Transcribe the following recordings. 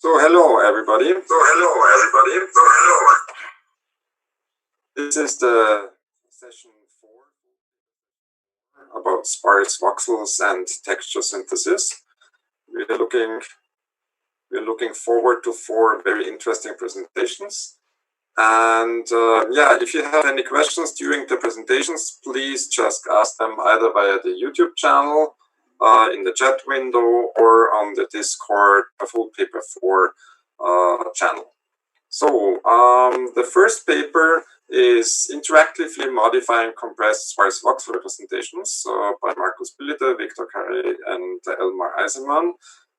So hello everybody. This is the session 4 about sparse voxels and texture synthesis. We're looking forward to 4 very interesting presentations. And yeah, if you have any questions during the presentations, please just ask them either via the YouTube channel, in the chat window, or on the Discord Full Paper 4 channel. So the first paper is interactively modifying compressed sparse voxel representations by Markus Billiter, Victor Carré, and Elmar Eisenman.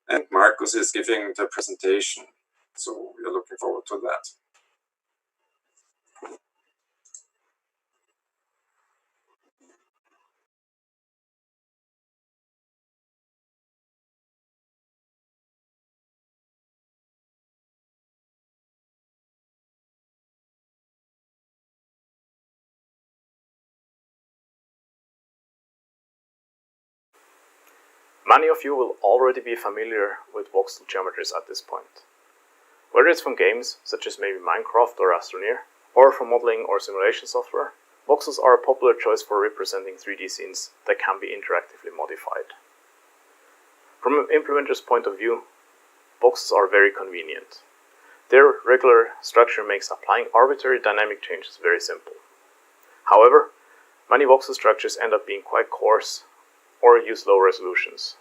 And Markus is giving the presentation. So we are looking forward to that. Many of you will already be familiar with voxel geometries at this point. Whether it's from games, such as maybe Minecraft or Astroneer, or from modeling or simulation software, voxels are a popular choice for representing 3D scenes that can be interactively modified. From an implementer's point of view, voxels are very convenient. Their regular structure makes applying arbitrary dynamic changes very simple. However, many voxel structures end up being quite coarse or use low resolutions.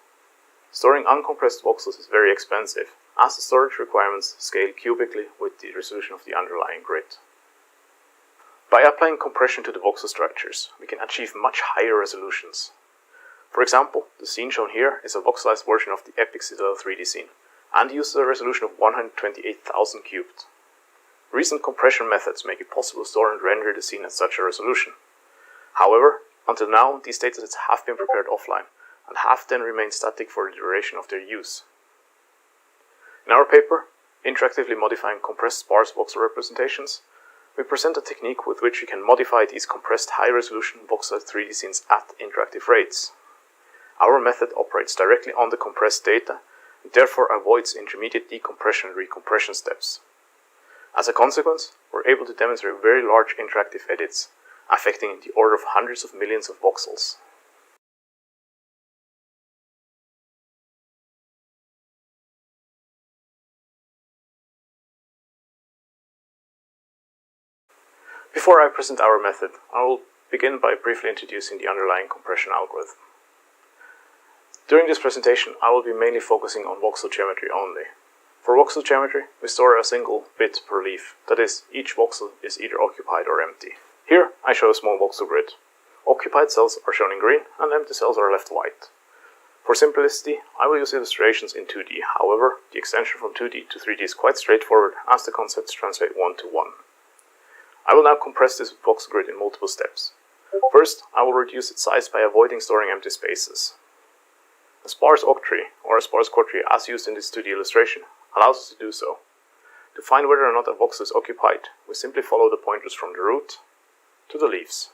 Storing uncompressed voxels is very expensive, as the storage requirements scale cubically with the resolution of the underlying grid. By applying compression to the voxel structures, we can achieve much higher resolutions. For example, the scene shown here is a voxelized version of the epic Citadel 3D scene, and uses a resolution of 128,000 cubed. Recent compression methods make it possible to store and render the scene at such a resolution. However, until now, these datasets have been prepared offline, and have then remained static for the duration of their use. In our paper, Interactively Modifying Compressed Sparse Voxel Representations, we present a technique with which we can modify these compressed high-resolution voxelized 3D scenes at interactive rates. Our method operates directly on the compressed data, and therefore avoids intermediate decompression and recompression steps. As a consequence, we're able to demonstrate very large interactive edits, affecting in the order of hundreds of millions of voxels. Before I present our method, I will begin by briefly introducing the underlying compression algorithm. During this presentation, I will be mainly focusing on voxel geometry only. For voxel geometry, we store a single bit per leaf, that is, each voxel is either occupied or empty. Here, I show a small voxel grid. Occupied cells are shown in green, and empty cells are left white. For simplicity, I will use illustrations in 2D, however, the extension from 2D to 3D is quite straightforward, as the concepts translate one to one. I will now compress this voxel grid in multiple steps. First, I will reduce its size by avoiding storing empty spaces. A sparse octree, or a sparse quadtree as used in this 2D illustration, allows us to do so. To find whether or not a voxel is occupied, we simply follow the pointers from the root to the leaves.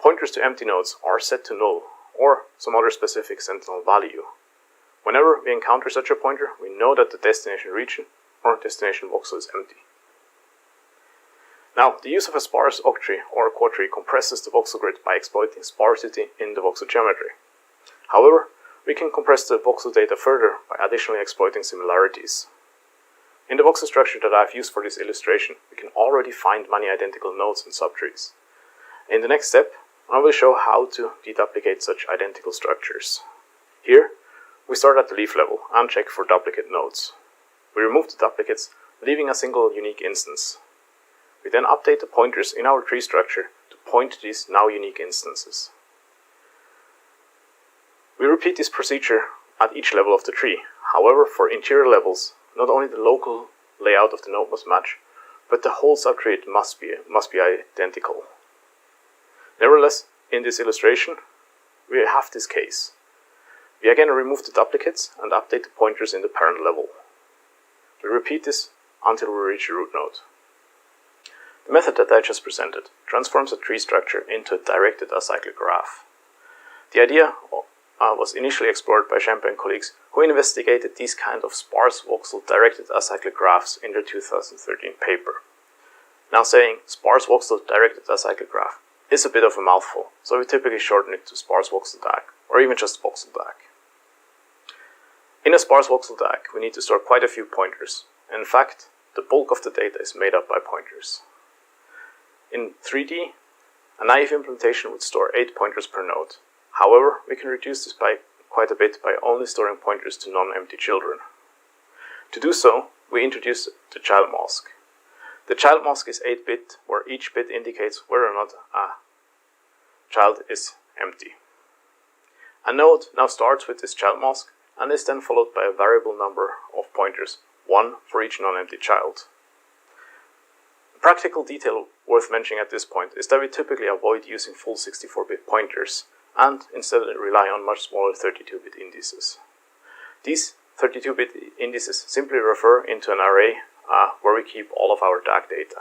Pointers to empty nodes are set to null, or some other specific sentinel value. Whenever we encounter such a pointer, we know that the destination region or destination voxel is empty. Now, the use of a sparse octree or a quadtree compresses the voxel grid by exploiting sparsity in the voxel geometry. However, we can compress the voxel data further by additionally exploiting similarities. In the voxel structure that I've used for this illustration, we can already find many identical nodes and subtrees. In the next step, I will show how to deduplicate such identical structures. Here, we start at the leaf level and check for duplicate nodes. We remove the duplicates, leaving a single unique instance. We then update the pointers in our tree structure to point to these now unique instances. We repeat this procedure at each level of the tree. However, for interior levels, not only the local layout of the node must match, but the whole subtree must be identical. Nevertheless, in this illustration, we have this case. We again remove the duplicates and update the pointers in the parent level. We repeat this until we reach the root node. The method that I just presented transforms a tree structure into a directed acyclic graph. The idea was initially explored by Champagne colleagues who investigated these kind of sparse voxel directed acyclic graphs in their 2013 paper. Now, saying sparse voxel directed acyclic graph is a bit of a mouthful, so we typically shorten it to sparse voxel DAG, or even just voxel DAG. In a sparse voxel DAG, we need to store quite a few pointers. In fact, the bulk of the data is made up by pointers. In 3D, a naive implementation would store 8 pointers per node. However, we can reduce this by quite a bit by only storing pointers to non-empty children. To do so, we introduce the child mask. The child mask is 8-bit, where each bit indicates whether or not a child is empty. A node now starts with this child mask and is then followed by a variable number of pointers, 1 for each non-empty child. A practical detail worth mentioning at this point is that we typically avoid using full 64-bit pointers and instead rely on much smaller 32-bit indices. These 32-bit indices simply refer into an array where we keep all of our DAG data.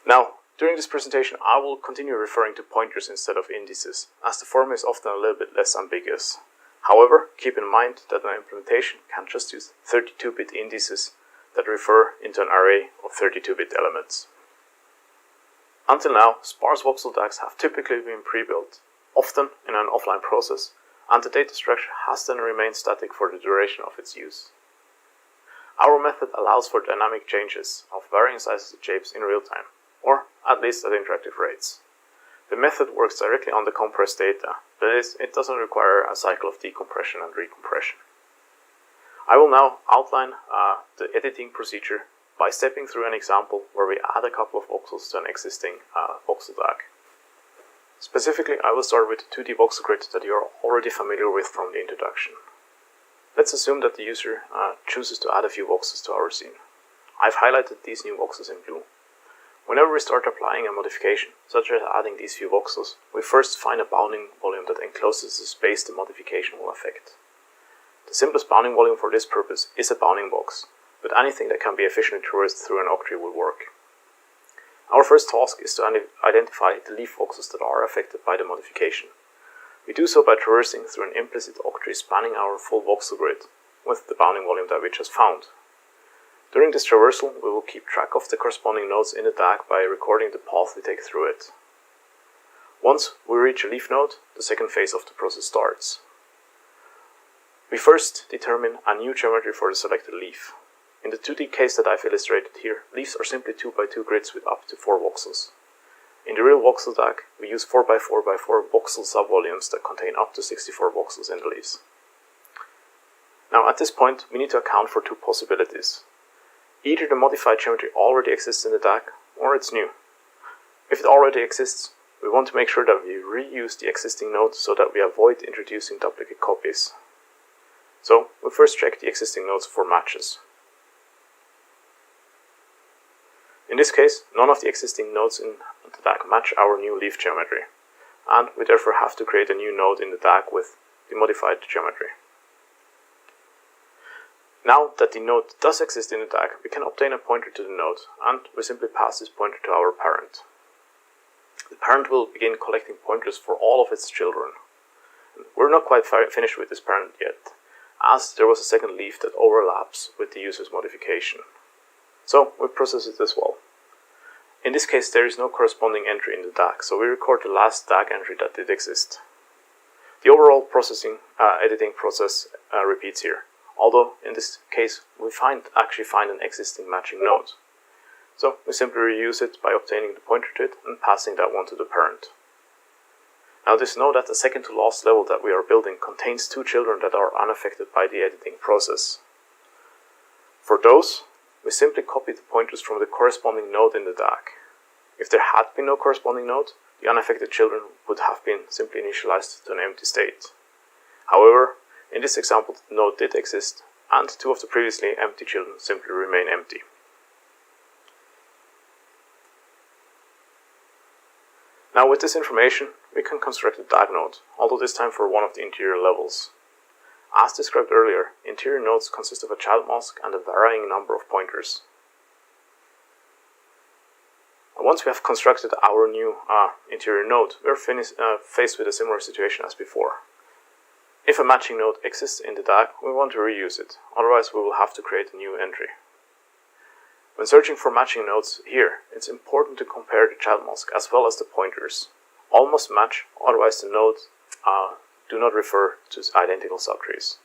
Now, during this presentation, I will continue referring to pointers instead of indices, as the form is often a little bit less ambiguous. However, keep in mind that an implementation can just use 32-bit indices that refer into an array of 32-bit elements. Until now, sparse voxel DAGs have typically been pre-built, often in an offline process, and the data structure has then remained static for the duration of its use. Our method allows for dynamic changes of varying sizes of shapes in real time, or at least at interactive rates. The method works directly on the compressed data, that is, it doesn't require a cycle of decompression and recompression. I will now outline the editing procedure by stepping through an example where we add a couple of voxels to an existing voxel DAG. Specifically, I will start with the 2D voxel grid that you are already familiar with from the introduction. Let's assume that the user chooses to add a few voxels to our scene. I've highlighted these new voxels in blue. Whenever we start applying a modification, such as adding these few voxels, we first find a bounding volume that encloses the space the modification will affect. The simplest bounding volume for this purpose is a bounding box, but anything that can be efficiently traversed through an octree will work. Our first task is to identify the leaf voxels that are affected by the modification. We do so by traversing through an implicit octree spanning our full voxel grid with the bounding volume that we just found. During this traversal, we will keep track of the corresponding nodes in the DAG by recording the path we take through it. Once we reach a leaf node, the second phase of the process starts. We first determine a new geometry for the selected leaf. In the 2D case that I've illustrated here, leaves are simply 2x2 grids with up to 4 voxels. In the real voxel DAG, we use 4x4x4 voxel subvolumes that contain up to 64 voxels in the leaves. Now at this point, we need to account for two possibilities. Either the modified geometry already exists in the DAG, or it's new. If it already exists, we want to make sure that we reuse the existing node so that we avoid introducing duplicate copies. So, we first check the existing nodes for matches. In this case, none of the existing nodes in the DAG match our new leaf geometry, and we therefore have to create a new node in the DAG with the modified geometry. Now that the node does exist in the DAG, we can obtain a pointer to the node, and we simply pass this pointer to our parent. The parent will begin collecting pointers for all of its children. We're not quite finished with this parent yet, as there was a second leaf that overlaps with the user's modification. So we process it as well. In this case, there is no corresponding entry in the DAG, so we record the last DAG entry that did exist. The overall editing process repeats here, although in this case we actually find an existing matching node. So we simply reuse it by obtaining the pointer to it and passing that one to the parent. Now this node at the second to last level that we are building contains two children that are unaffected by the editing process. For those, we simply copy the pointers from the corresponding node in the DAG. If there had been no corresponding node, the unaffected children would have been simply initialized to an empty state. However, in this example the node did exist, and two of the previously empty children simply remain empty. Now with this information, we can construct a DAG node, although this time for one of the interior levels. As described earlier, interior nodes consist of a child mask and a varying number of pointers. once we have constructed our new interior node, we're faced with a similar situation as before. If a matching node exists in the DAG, we want to reuse it, otherwise we will have to create a new entry. When searching for matching nodes here, it's important to compare the child mask as well as the pointers. All must match, otherwise the nodes do not refer to identical subtrees.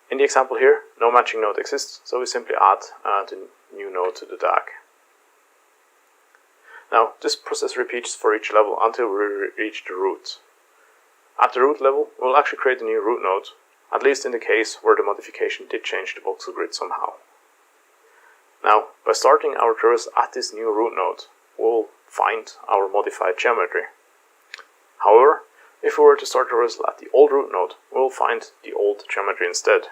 In the example here, no matching node exists, so we simply add the new node to the DAG. Now, this process repeats for each level until we reach the root. At the root level, we'll actually create a new root node, at least in the case where the modification did change the voxel grid somehow. Now, by starting our traversal at this new root node, we'll find our modified geometry. However, if we were to start traversal at the old root node, we'll find the old geometry instead.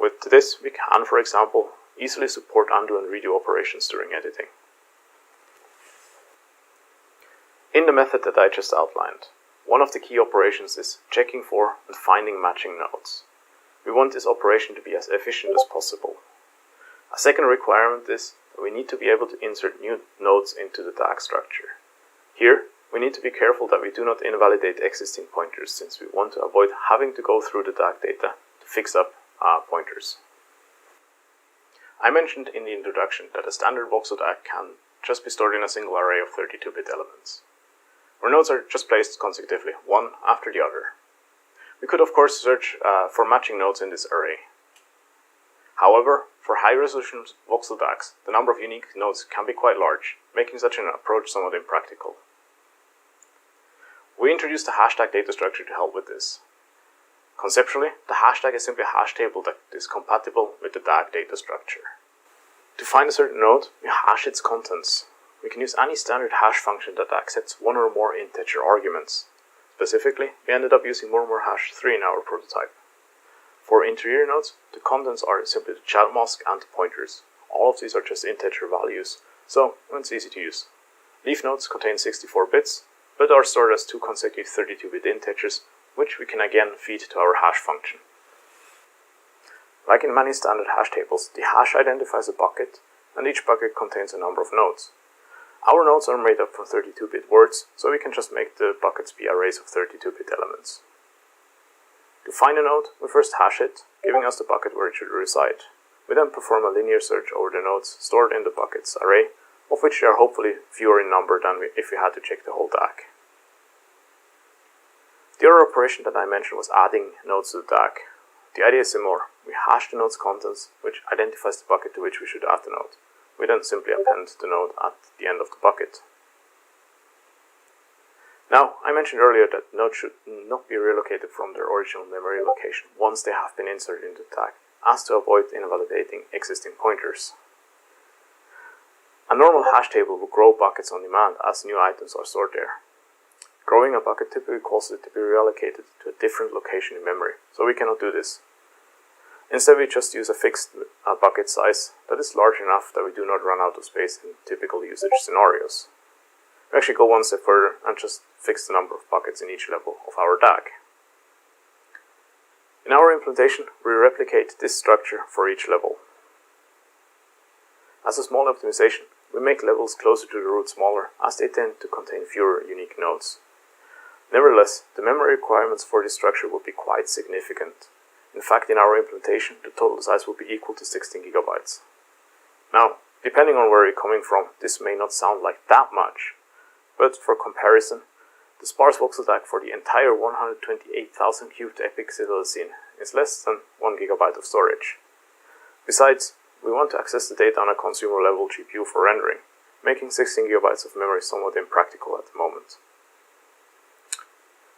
With this, we can, for example, easily support undo and redo operations during editing. In the method that I just outlined, one of the key operations is checking for and finding matching nodes. We want this operation to be as efficient as possible. A second requirement is that we need to be able to insert new nodes into the DAG structure. Here, we need to be careful that we do not invalidate existing pointers, since we want to avoid having to go through the DAG data to fix up pointers. I mentioned in the introduction that a standard voxel DAG can just be stored in a single array of 32-bit elements, where nodes are just placed consecutively, one after the other. We could of course search for matching nodes in this array. However, for high-resolution voxel DAGs, the number of unique nodes can be quite large, making such an approach somewhat impractical. We introduced the hashtag data structure to help with this. Conceptually, the hashtag is simply a hash table that is compatible with the DAG data structure. To find a certain node, we hash its contents. We can use any standard hash function that accepts one or more integer arguments. Specifically, we ended up using #3 in our prototype. For interior nodes, the contents are simply the child mask and the pointers. All of these are just integer values, so it's easy to use. Leaf nodes contain 64 bits, but are stored as two consecutive 32-bit integers, which we can again feed to our hash function. Like in many standard hash tables, the hash identifies a bucket, and each bucket contains a number of nodes. Our nodes are made up from 32-bit words, so we can just make the buckets be arrays of 32-bit elements. To find a node, we first hash it, giving us the bucket where it should reside. We then perform a linear search over the nodes stored in the buckets array, of which there are hopefully fewer in number than if we had to check the whole DAG. The other operation that I mentioned was adding nodes to the DAG. The idea is similar. We hash the node's contents, which identifies the bucket to which we should add the node. We then simply append the node at the end of the bucket. Now, I mentioned earlier that nodes should not be relocated from their original memory location once they have been inserted into the DAG, as to avoid invalidating existing pointers. A normal hash table will grow buckets on demand as new items are stored there. Growing a bucket typically causes it to be reallocated to a different location in memory, so we cannot do this. Instead, we just use a fixed bucket size that is large enough that we do not run out of space in typical usage scenarios. We actually go one step further and just fix the number of buckets in each level of our DAG. In our implementation, we replicate this structure for each level. As a small optimization, we make levels closer to the root smaller, as they tend to contain fewer unique nodes. Nevertheless, the memory requirements for this structure will be quite significant. In fact, in our implementation, the total size will be equal to 16 GB. Now, depending on where you're coming from, this may not sound like that much, but for comparison, the Sparse voxel DAG for the entire 128,000 cubed epixel scene is less than 1 GB of storage. Besides, we want to access the data on a consumer level GPU for rendering, making 16 GB of memory somewhat impractical at the moment.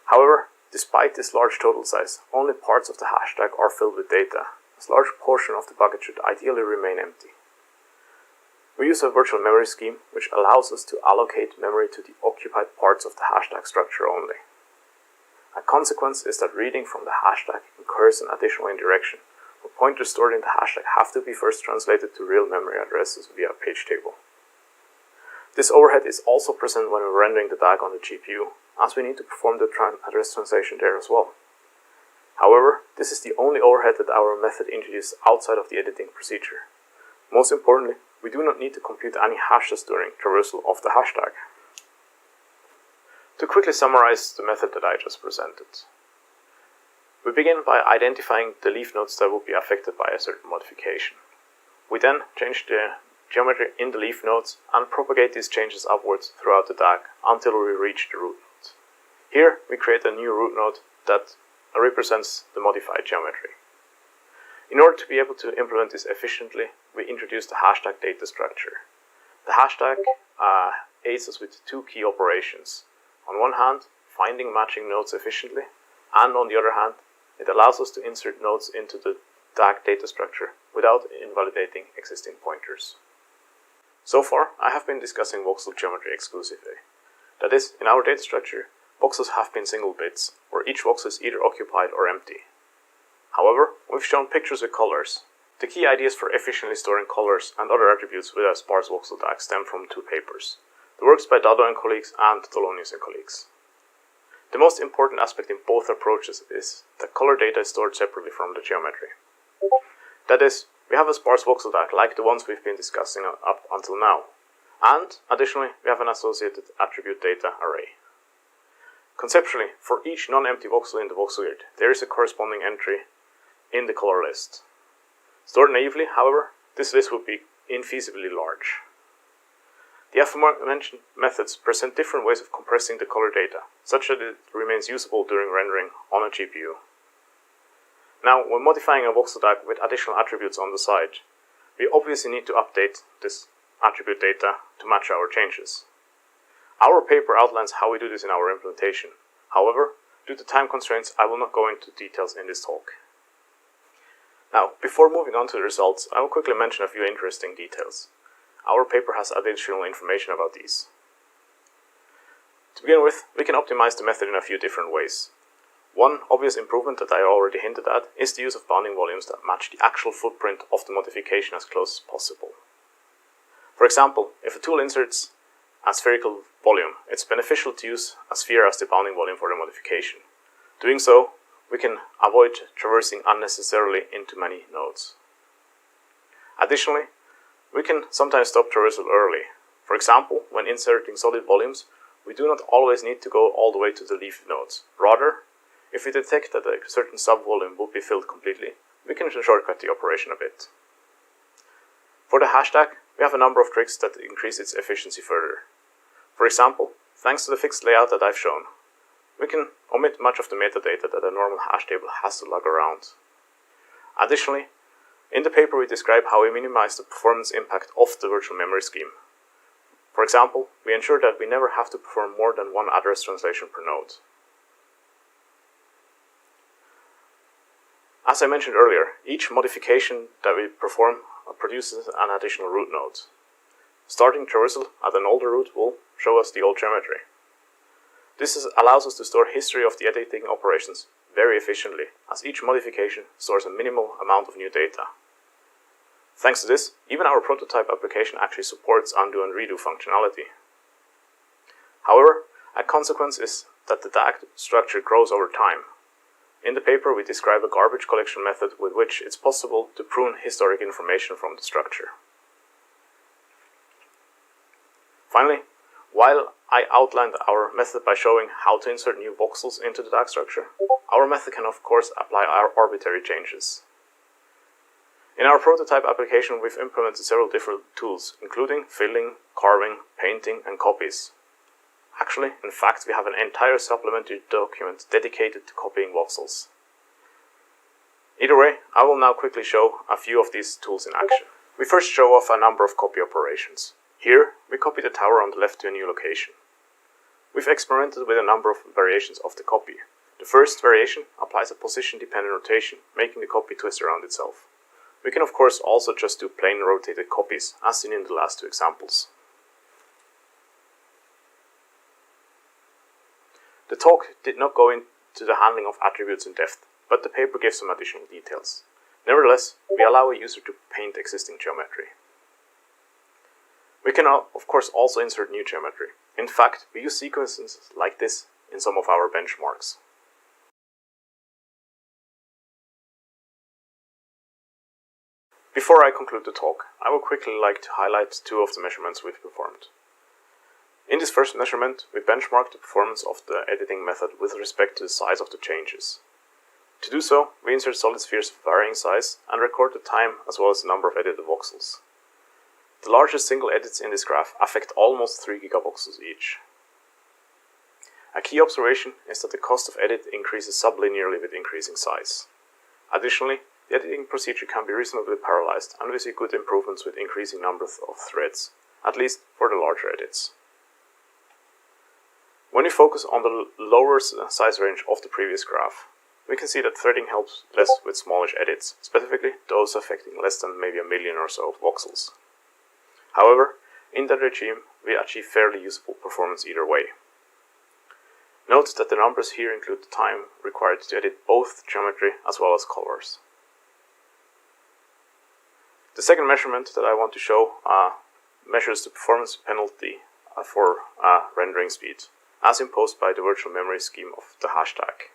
However, despite this large total size, only parts of the hashtag are filled with data, as a large portion of the bucket should ideally remain empty. We use a virtual memory scheme, which allows us to allocate memory to the occupied parts of the hashtag structure only. A consequence is that reading from the hashtag incurs an additional indirection, where pointers stored in the hashtag have to be first translated to real memory addresses via a page table. This overhead is also present when we're rendering the DAG on the GPU, as we need to perform the address translation there as well. However, this is the only overhead that our method introduces outside of the editing procedure. Most importantly, we do not need to compute any hashes during traversal of the hashtag. To quickly summarize the method that I just presented, we begin by identifying the leaf nodes that will be affected by a certain modification. We then change the geometry in the leaf nodes and propagate these changes upwards throughout the DAG until we reach the root node. Here we create a new root node that represents the modified geometry. In order to be able to implement this efficiently, we introduce the hashtag data structure. The hashtag aids us with two key operations. On one hand, finding matching nodes efficiently, and on the other hand, it allows us to insert nodes into the DAG data structure without invalidating existing pointers. So far, I have been discussing voxel geometry exclusively. That is, in our data structure, voxels have been single bits, where each voxel is either occupied or empty. However, we've shown pictures with colors. The key ideas for efficiently storing colors and other attributes with a sparse voxel DAG stem from two papers, the works by Dado and colleagues and Tolonius and colleagues. The most important aspect in both approaches is that color data is stored separately from the geometry. That is, we have a sparse voxel DAG like the ones we've been discussing up until now, and additionally we have an associated attribute data array. Conceptually, for each non-empty voxel in the voxel grid, there is a corresponding entry in the color list. Stored naively, however, this list would be infeasibly large. The aforementioned methods present different ways of compressing the color data, such that it remains usable during rendering on a GPU. Now, when modifying a voxel DAG with additional attributes on the side, we obviously need to update this attribute data to match our changes. Our paper outlines how we do this in our implementation. However, due to time constraints, I will not go into details in this talk. Now, before moving on to the results, I will quickly mention a few interesting details. Our paper has additional information about these. To begin with, we can optimize the method in a few different ways. One obvious improvement that I already hinted at is the use of bounding volumes that match the actual footprint of the modification as close as possible. For example, if a tool inserts a spherical volume, it's beneficial to use a sphere as the bounding volume for the modification. Doing so, we can avoid traversing unnecessarily into many nodes. Additionally, we can sometimes stop traversal early. For example, when inserting solid volumes, we do not always need to go all the way to the leaf nodes. Rather, if we detect that a certain subvolume would be filled completely, we can shortcut the operation a bit. For the hashtag, we have a number of tricks that increase its efficiency further. For example, thanks to the fixed layout that I've shown, we can omit much of the metadata that a normal hash table has to lug around. Additionally, in the paper we describe how we minimize the performance impact of the virtual memory scheme. For example, we ensure that we never have to perform more than one address translation per node. As I mentioned earlier, each modification that we perform produces an additional root node. Starting traversal at an older root will show us the old geometry. This allows us to store history of the editing operations very efficiently, as each modification stores a minimal amount of new data. Thanks to this, even our prototype application actually supports undo and redo functionality. However, a consequence is that the DAG structure grows over time. In the paper, we describe a garbage collection method with which it's possible to prune historic information from the structure. Finally, while I outlined our method by showing how to insert new voxels into the DAG structure, our method can of course apply our arbitrary changes. In our prototype application, we've implemented several different tools, including filling, carving, painting, and copies. Actually, in fact, we have an entire supplementary document dedicated to copying voxels. Either way, I will now quickly show a few of these tools in action. We first show off a number of copy operations. Here, we copy the tower on the left to a new location. We've experimented with a number of variations of the copy. The first variation applies a position-dependent rotation, making the copy twist around itself. We can of course also just do plain rotated copies, as seen in the last two examples. The talk did not go into the handling of attributes in depth, but the paper gives some additional details. Nevertheless, we allow a user to paint existing geometry. We can of course also insert new geometry. In fact, we use sequences like this in some of our benchmarks. Before I conclude the talk, I would quickly like to highlight two of the measurements we've performed. In this first measurement, we benchmarked the performance of the editing method with respect to the size of the changes. To do so, we insert solid spheres of varying size and record the time as well as the number of edited voxels. The largest single edits in this graph affect almost 3 gigavoxels each. A key observation is that the cost of edit increases sublinearly with increasing size. Additionally, the editing procedure can be reasonably parallelized, and we see good improvements with increasing numbers of threads, at least for the larger edits. When we focus on the lower size range of the previous graph, we can see that threading helps less with smallish edits, specifically those affecting less than maybe a million or so voxels. However, in that regime, we achieve fairly usable performance either way. Note that the numbers here include the time required to edit both geometry as well as colors. The second measurement that I want to show measures the performance penalty for rendering speed, as imposed by the virtual memory scheme of the hashtag.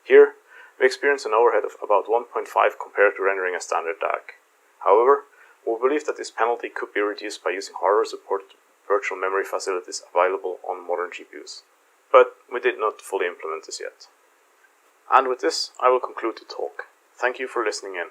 Here, we experience an overhead of about 1.5 compared to rendering a standard DAG. However, we believe that this penalty could be reduced by using hardware-supported virtual memory facilities available on modern GPUs. But we did not fully implement this yet. And with this, I will conclude the talk. Thank you for listening in.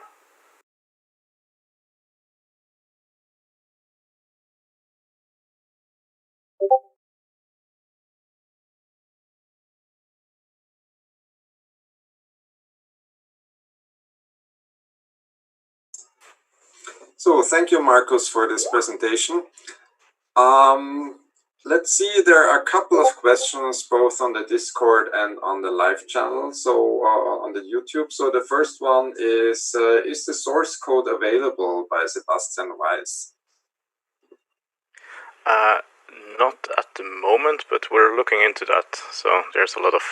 So thank you, Marcus, for this presentation. Let's see, there are a couple of questions both on the Discord and on the live channel, so on the YouTube. So the first one is the source code available by Sebastian Weiss? Not at the moment, but we're looking into that. So there's a lot of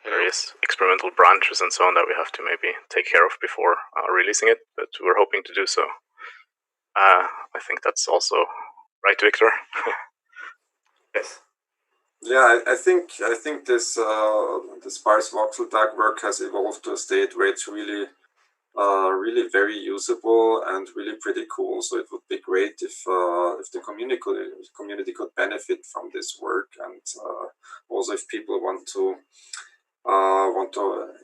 various experimental branches and so on that we have to maybe take care of before releasing it, but we're hoping to do so. I think that's also right, Victor? Yes. Yeah, I think this the Sparse Voxel DAG work has evolved to a state where it's really very usable and really pretty cool. So it would be great if the community could benefit from this work, and also if people want to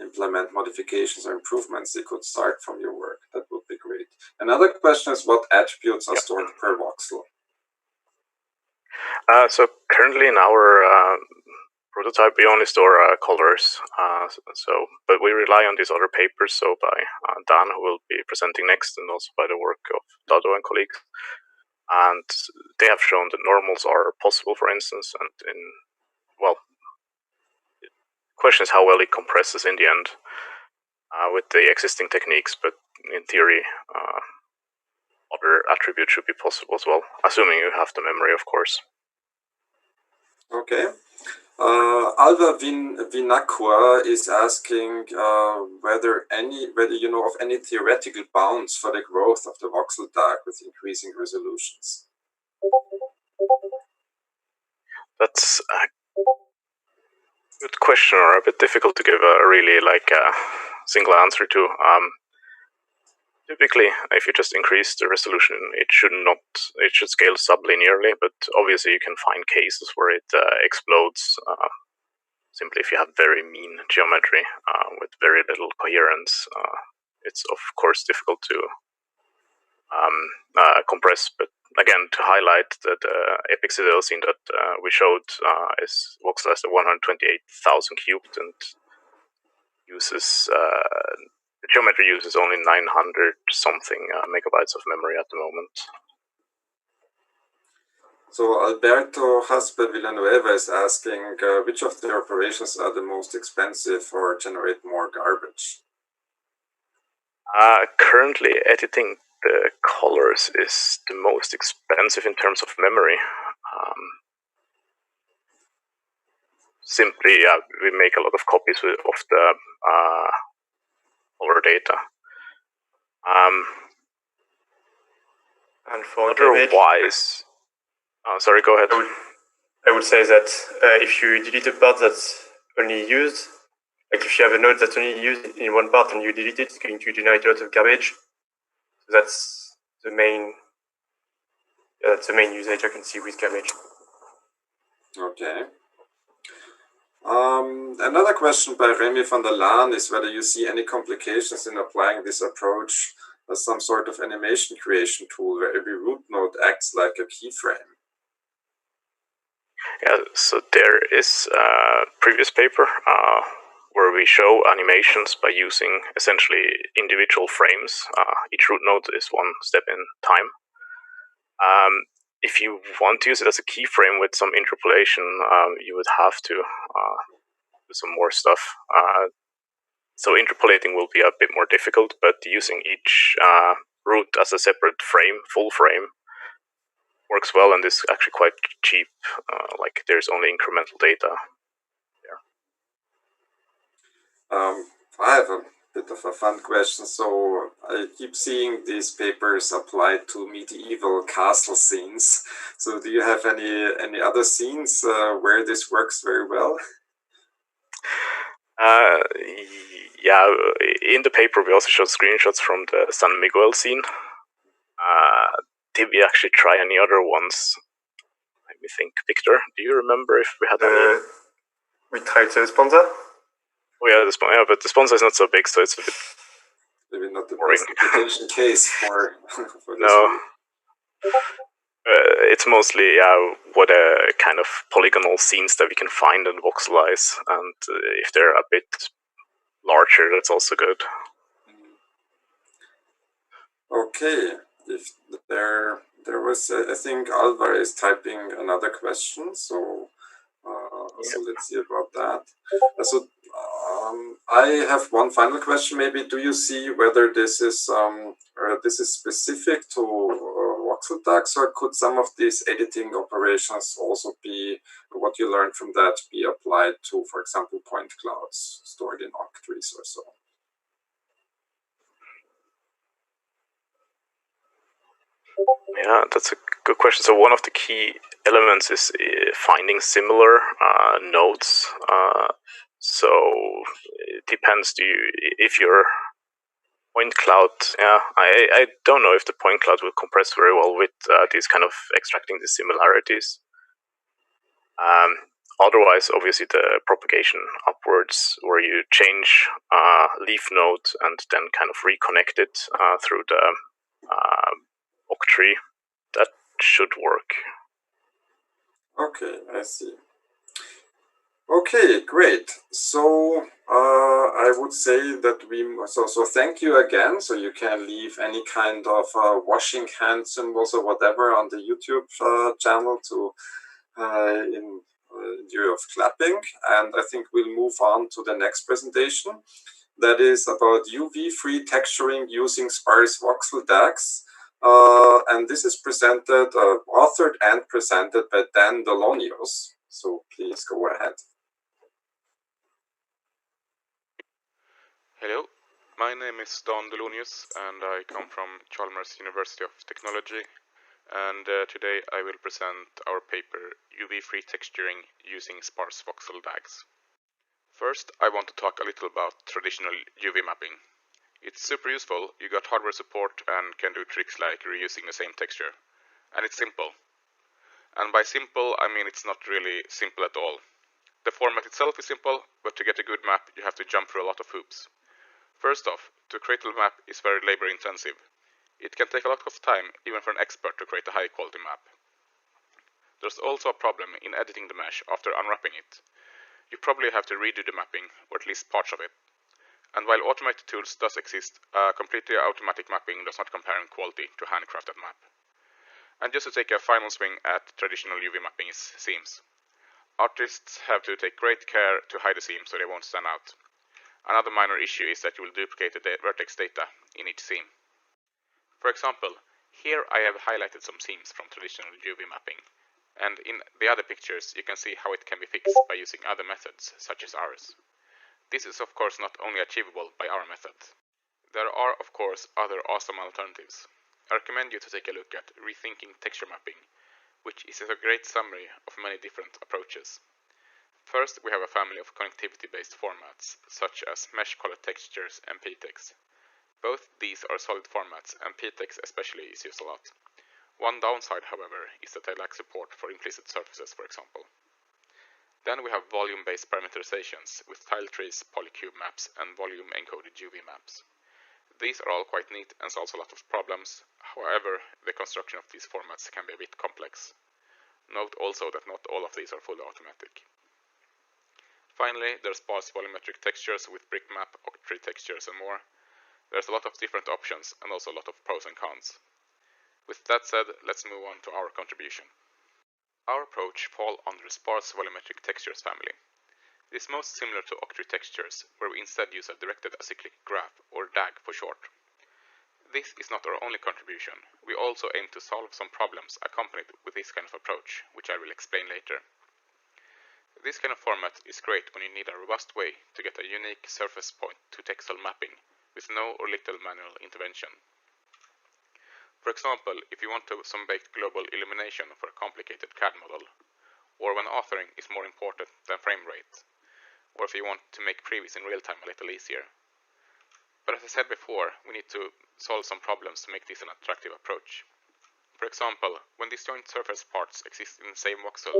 implement modifications or improvements, they could start from your work. That would be great. Another question is, what attributes are stored per voxel? So currently in our prototype, we only store colors. But we rely on these other papers. So by Dan, who will be presenting next, and also by the work of Dado and colleagues. And they have shown that normals are possible, for instance. And the question is how well it compresses in the end with the existing techniques. But in theory, other attributes should be possible as well, assuming you have the memory, of course. Okay. Alva Vinakua is asking whether you know of any theoretical bounds for the growth of the voxel DAG with increasing resolutions. That's a good question, or a bit difficult to give a really single answer to. Typically, if you just increase the resolution, it should scale sublinearly, but obviously you can find cases where it explodes simply if you have very mean geometry with very little coherence. It's of course difficult to compress, but again, to highlight that epic citadel scene that we showed is voxel as 128,000 cubed and uses the geometry uses only 900 something megabytes of memory at the moment. So Alberto Hasper Villanueva is asking which of the operations are the most expensive or generate more garbage? Currently, editing the colors is the most expensive in terms of memory. Simply, we make a lot of copies of the color data. And for otherwise, sorry, go ahead. I would say that if you delete a part that's only used, like if you have a node that's only used in one part and you delete it, it's going to generate a lot of garbage. That's the main usage I can see with cabbage. Okay. Another question by Remy van der Laan is whether you see any complications in applying this approach as some sort of animation creation tool where every root node acts like a keyframe. Yeah, so there is a previous paper where we show animations by using essentially individual frames. Each root node is one step in time. If you want to use it as a keyframe with some interpolation, you would have to do some more stuff. So interpolating will be a bit more difficult, but using each root as a separate frame, full frame, works well and is actually quite cheap. Like there's only incremental data there. I have a bit of a fun question. So I keep seeing these papers applied to medieval castle scenes. So do you have any other scenes where this works very well? Yeah, in the paper we also showed screenshots from the San Miguel scene. Did we actually try any other ones? Let me think. Victor, do you remember if we had any? We tried the sponsor. Oh yeah, but the sponsor is not so big, so it's a bit maybe not the boring. best application case for this. No. It's mostly what kind of polygonal scenes that we can find and voxelize, and if they're a bit larger, that's also good. Okay, if there was, I think Alvar is typing another question, so so let's see about that. So I have one final question. Maybe do you see whether this is specific to voxel tags, or could some of these editing operations also be what you learned from that be applied to, for example, point clouds stored in octrees or so? Yeah, that's a good question. So one of the key elements is finding similar nodes. So it depends. If your point cloud, I don't know if the point cloud will compress very well with these kind of extracting the similarities. Otherwise, obviously, the propagation upwards, where you change leaf node and then kind of reconnect it through the octree, that should work. Okay, I see. Okay, great. So I would say that so thank you again. So you can leave any kind of washing hand symbols or whatever on the YouTube channel to in lieu of clapping. And I think we'll move on to the next presentation. That is about UV-free texturing using sparse voxel DAGs. And this is presented, authored and presented by Dan Delonios. So please go ahead. Hello, my name is Dan Delonius and I come from Chalmers University of Technology, and today I will present our paper UV-free texturing using sparse voxel DAGs. First, I want to talk a little about traditional UV mapping. It's super useful, you got hardware support and can do tricks like reusing the same texture. And it's simple. And by simple, I mean it's not really simple at all. The format itself is simple, but to get a good map you have to jump through a lot of hoops. First off, to create a map is very labor intensive. It can take a lot of time, even for an expert, to create a high quality map. There's also a problem in editing the mesh after unwrapping it. You probably have to redo the mapping, or at least parts of it. And while automated tools does exist, completely automatic mapping does not compare in quality to a handcrafted map. And just to take a final swing at traditional UV mapping seams. Artists have to take great care to hide the seams so they won't stand out. Another minor issue is that you will duplicate the vertex data in each seam. For example, here I have highlighted some seams from traditional UV mapping, and in the other pictures you can see how it can be fixed by using other methods, such as ours. This is of course not only achievable by our method. There are of course other awesome alternatives. I recommend you to take a look at Rethinking Texture Mapping, which is a great summary of many different approaches. First, we have a family of connectivity-based formats, such as mesh colored textures and PTEX. Both these are solid formats, and ptex especially is used a lot. One downside, however, is that they lack support for implicit surfaces, for example. Then we have volume-based parameterizations with tile trees, polycube maps, and volume-encoded UV maps. These are all quite neat and solves a lot of problems. However, the construction of these formats can be a bit complex. Note also that not all of these are fully automatic. Finally, there's sparse volumetric textures with brick map, octree textures, and more. There's a lot of different options and also a lot of pros and cons. With that said, let's move on to our contribution. Our approach falls under the sparse volumetric textures family. It is most similar to octree textures, where we instead use a directed acyclic graph, or DAG for short. This is not our only contribution. We also aim to solve some problems accompanied with this kind of approach, which I will explain later. This kind of format is great when you need a robust way to get a unique surface point to textile mapping with no or little manual intervention. For example, if you want some baked global illumination for a complicated CAD model, or when authoring is more important than frame rate, or if you want to make previews in real time a little easier. But as I said before, we need to solve some problems to make this an attractive approach. For example, when disjoint surface parts exist in the same voxel,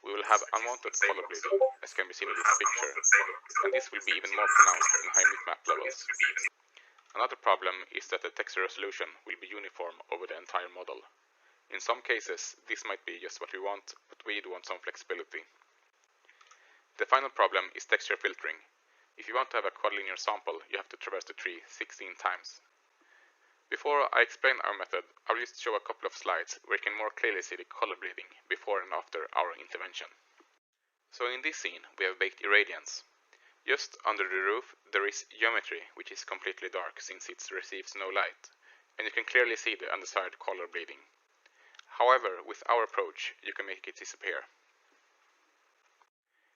we will have unwanted color bleeding, as can be seen in this picture, and this will be even more pronounced in high bitmap levels. Another problem is that the texture resolution will be uniform over the entire model. In some cases, this might be just what we want, but we do want some flexibility. The final problem is texture filtering. If you want to have a quadlinear sample, you have to traverse the tree 16 times. Before I explain our method, I'll just show a couple of slides where you can more clearly see the color bleeding before and after our intervention. So in this scene, we have baked irradiance. Just under the roof, there is geometry, which is completely dark since it receives no light, and you can clearly see the undesired color bleeding. However, with our approach, you can make it disappear.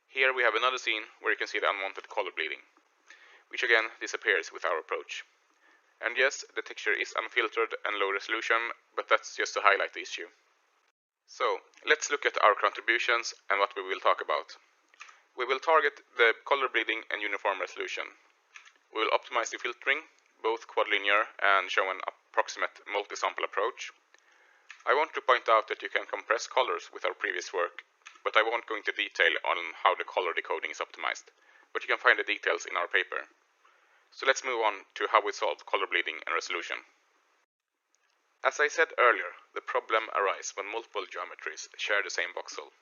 Here we have another scene where you can see the unwanted color bleeding, which again disappears with our approach. And yes, the texture is unfiltered and low resolution, but that's just to highlight the issue. So, let's look at our contributions and what we will talk about. We will target the color bleeding and uniform resolution. We will optimize the filtering, both quadlinear and show an approximate multi-sample approach. I want to point out that you can compress colors with our previous work, but I won't go into detail on how the color decoding is optimized, but you can find the details in our paper. So let's move on to how we solve color bleeding and resolution. As I said earlier, the problem arises when multiple geometries share the same voxel.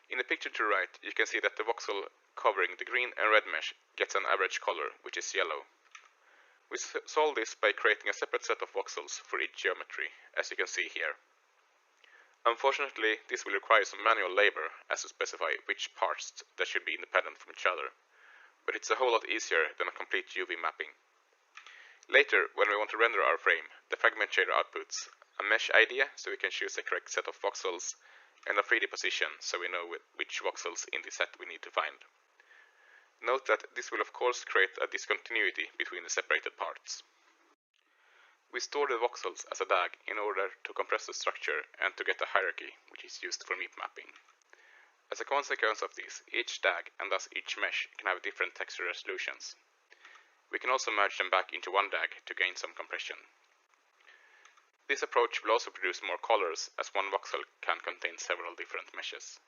In the picture to the right, you can see that the voxel covering the green and red mesh gets an average color, which is yellow. We solve this by creating a separate set of voxels for each geometry, as you can see here. Unfortunately, this will require some manual labor as to specify which parts that should be independent from each other, but it's a whole lot easier than a complete UV mapping. Later, when we want to render our frame, the fragment shader outputs a mesh idea so we can choose the correct set of voxels, and a 3D position so we know which voxels in the set we need to find. Note that this will of course create a discontinuity between the separated parts. We store the voxels as a DAG in order to compress the structure and to get a hierarchy, which is used for meep mapping. As a consequence of this, each DAG and thus each mesh can have different texture resolutions. We can also merge them back into one DAG to gain some compression. This approach will also produce more colors, as one voxel can contain several different meshes.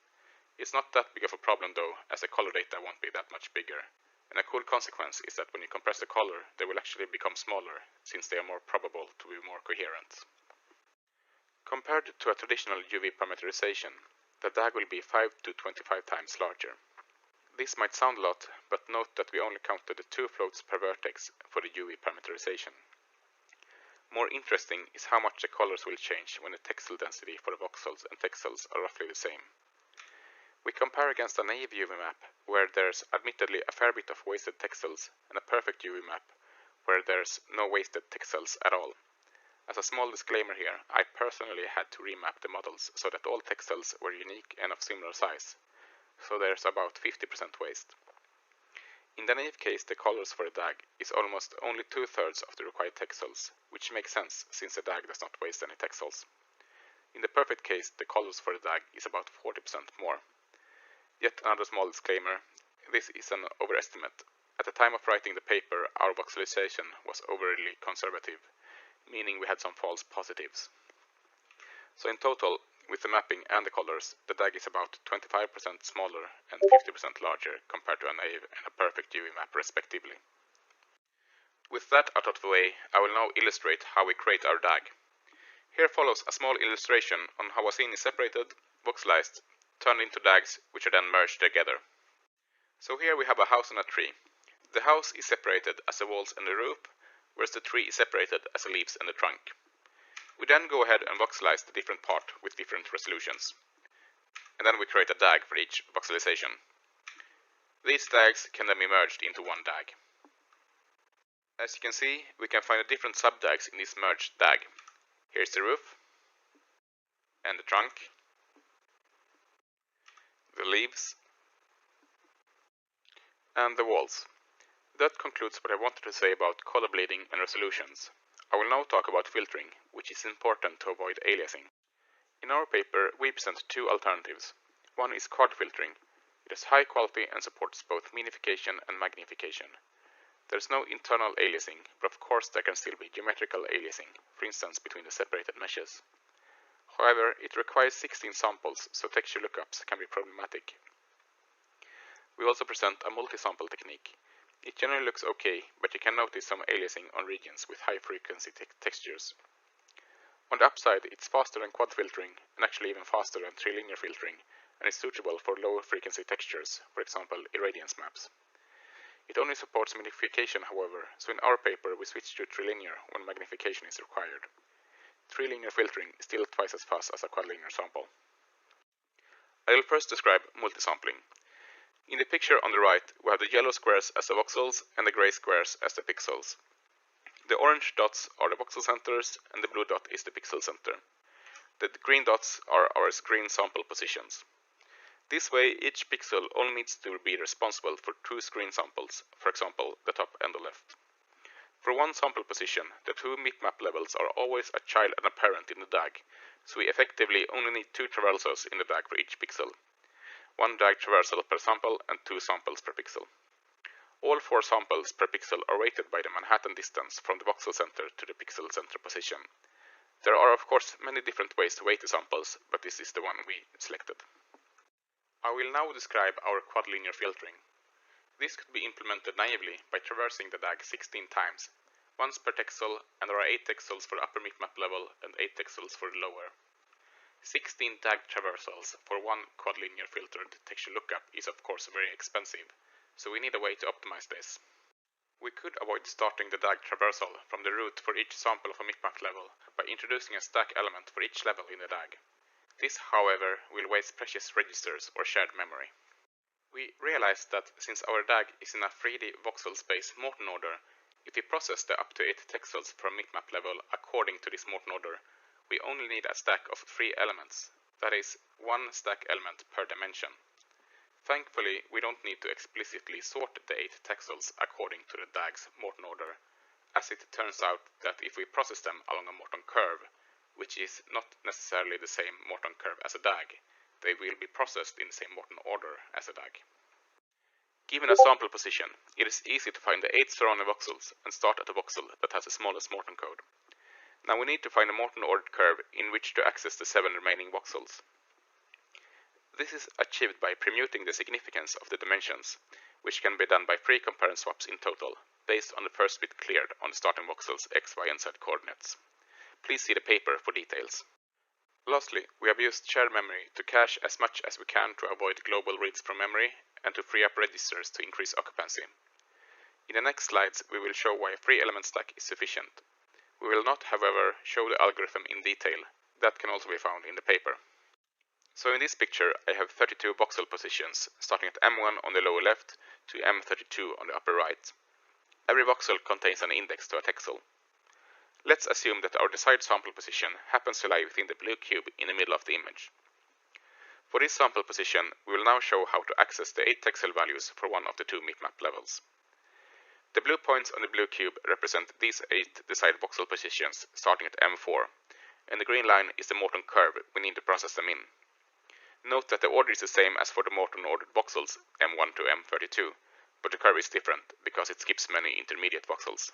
It's not that big of a problem though, as the color data won't be that much bigger. And a cool consequence is that when you compress the color, they will actually become smaller, since they are more probable to be more coherent. Compared to a traditional UV parameterization, the DAG will be 5 to 25 times larger. This might sound a lot, but note that we only counted the 2 floats per vertex for the UV parameterization. More interesting is how much the colors will change when the textile density for the voxels and textiles are roughly the same. We compare against a naive UV map, where there's admittedly a fair bit of wasted textiles, and a perfect UV map, where there's no wasted textiles at all. As a small disclaimer here, I personally had to remap the models so that all textiles were unique and of similar size, so there's about 50% waste. In the naive case, the colors for the DAG is almost only 2/3 of the required textiles, which makes sense since the DAG does not waste any textiles. In the perfect case, the colors for the DAG is about 40% more. Yet another small disclaimer, this is an overestimate, at the time of writing the paper, our voxelization was overly conservative, meaning we had some false positives. So in total, with the mapping and the colors, the DAG is about 25% smaller and 50% larger compared to a naive and a perfect UV map respectively. With that out of the way, I will now illustrate how we create our DAG. Here follows a small illustration on how a scene is separated, voxelized, turned into DAGs, which are then merged together. So here we have a house and a tree. The house is separated as the walls and the roof, whereas the tree is separated as the leaves and the trunk. We then go ahead and voxelize the different part with different resolutions. And then we create a DAG for each voxelization. These DAGs can then be merged into one DAG. As you can see, we can find the different sub-DAGs in this merged DAG. Here's the roof, and the trunk, the leaves, and the walls. That concludes what I wanted to say about color bleeding and resolutions. I will now talk about filtering, which is important to avoid aliasing. In our paper, we present two alternatives. One is quad filtering. It is high quality and supports both minification and magnification. There is no internal aliasing, but of course there can still be geometrical aliasing, for instance between the separated meshes. However, it requires 16 samples, so texture lookups can be problematic. We also present a multi-sample technique. It generally looks okay, but you can notice some aliasing on regions with high frequency textures. On the upside, it's faster than quad filtering, and actually even faster than trilinear filtering, and is suitable for lower frequency textures, for example irradiance maps. It only supports magnification, however, so in our paper we switch to trilinear when magnification is required. Trilinear filtering is still twice as fast as a quadlinear sample. I will first describe multisampling. In the picture on the right, we have the yellow squares as the voxels and the gray squares as the pixels. The orange dots are the voxel centers and the blue dot is the pixel center. The green dots are our screen sample positions. This way, each pixel only needs to be responsible for two screen samples, for example, the top and the left. For one sample position, the two map levels are always a child and a parent in the DAG, so we effectively only need two traversals in the DAG for each pixel. One DAG traversal per sample and two samples per pixel. All four samples per pixel are weighted by the Manhattan distance from the voxel center to the pixel center position. There are of course many different ways to weight the samples, but this is the one we selected. I will now describe our quadlinear filtering. This could be implemented naively by traversing the DAG 16 times, once per texel, and there are 8 texels for the upper map level and 8 texels for the lower. 16 DAG traversals for one quadlinear filtered texture lookup is of course very expensive, so we need a way to optimize this. We could avoid starting the DAG traversal from the root for each sample of a map level by introducing a stack element for each level in the DAG. This, however, will waste precious registers or shared memory. We realized that since our DAG is in a 3D voxel space Morton order, if we process the up to 8 texels per map level according to this Morton order, we only need a stack of 3 elements, that is, one stack element per dimension. Thankfully, we don't need to explicitly sort the 8 texels according to the DAG's Morton order, as it turns out that if we process them along a Morton curve, which is not necessarily the same Morton curve as a DAG, they will be processed in the same Morton order as a DAG. Given a sample position, it is easy to find the 8 surrounding voxels and start at a voxel that has the smallest Morton code. Now we need to find a Morton ordered curve in which to access the 7 remaining voxels. This is achieved by permuting the significance of the dimensions, which can be done by 3 compare and swaps in total, based on the first bit cleared on the starting voxels x, y, and z coordinates. Please see the paper for details. Lastly, we have used shared memory to cache as much as we can to avoid global reads from memory and to free up registers to increase occupancy. In the next slides, we will show why a 3-element stack is sufficient. We will not, however, show the algorithm in detail. That can also be found in the paper. So in this picture, I have 32 voxel positions, starting at M1 on the lower left to M32 on the upper right. Every voxel contains an index to a texel. Let's assume that our desired sample position happens to lie within the blue cube in the middle of the image. For this sample position, we will now show how to access the 8 texel values for one of the 2 map levels. The blue points on the blue cube represent these 8 desired voxel positions starting at M4, and the green line is the Morton curve we need to process them in. Note that the order is the same as for the Morton ordered voxels M1 to M32, but the curve is different because it skips many intermediate voxels.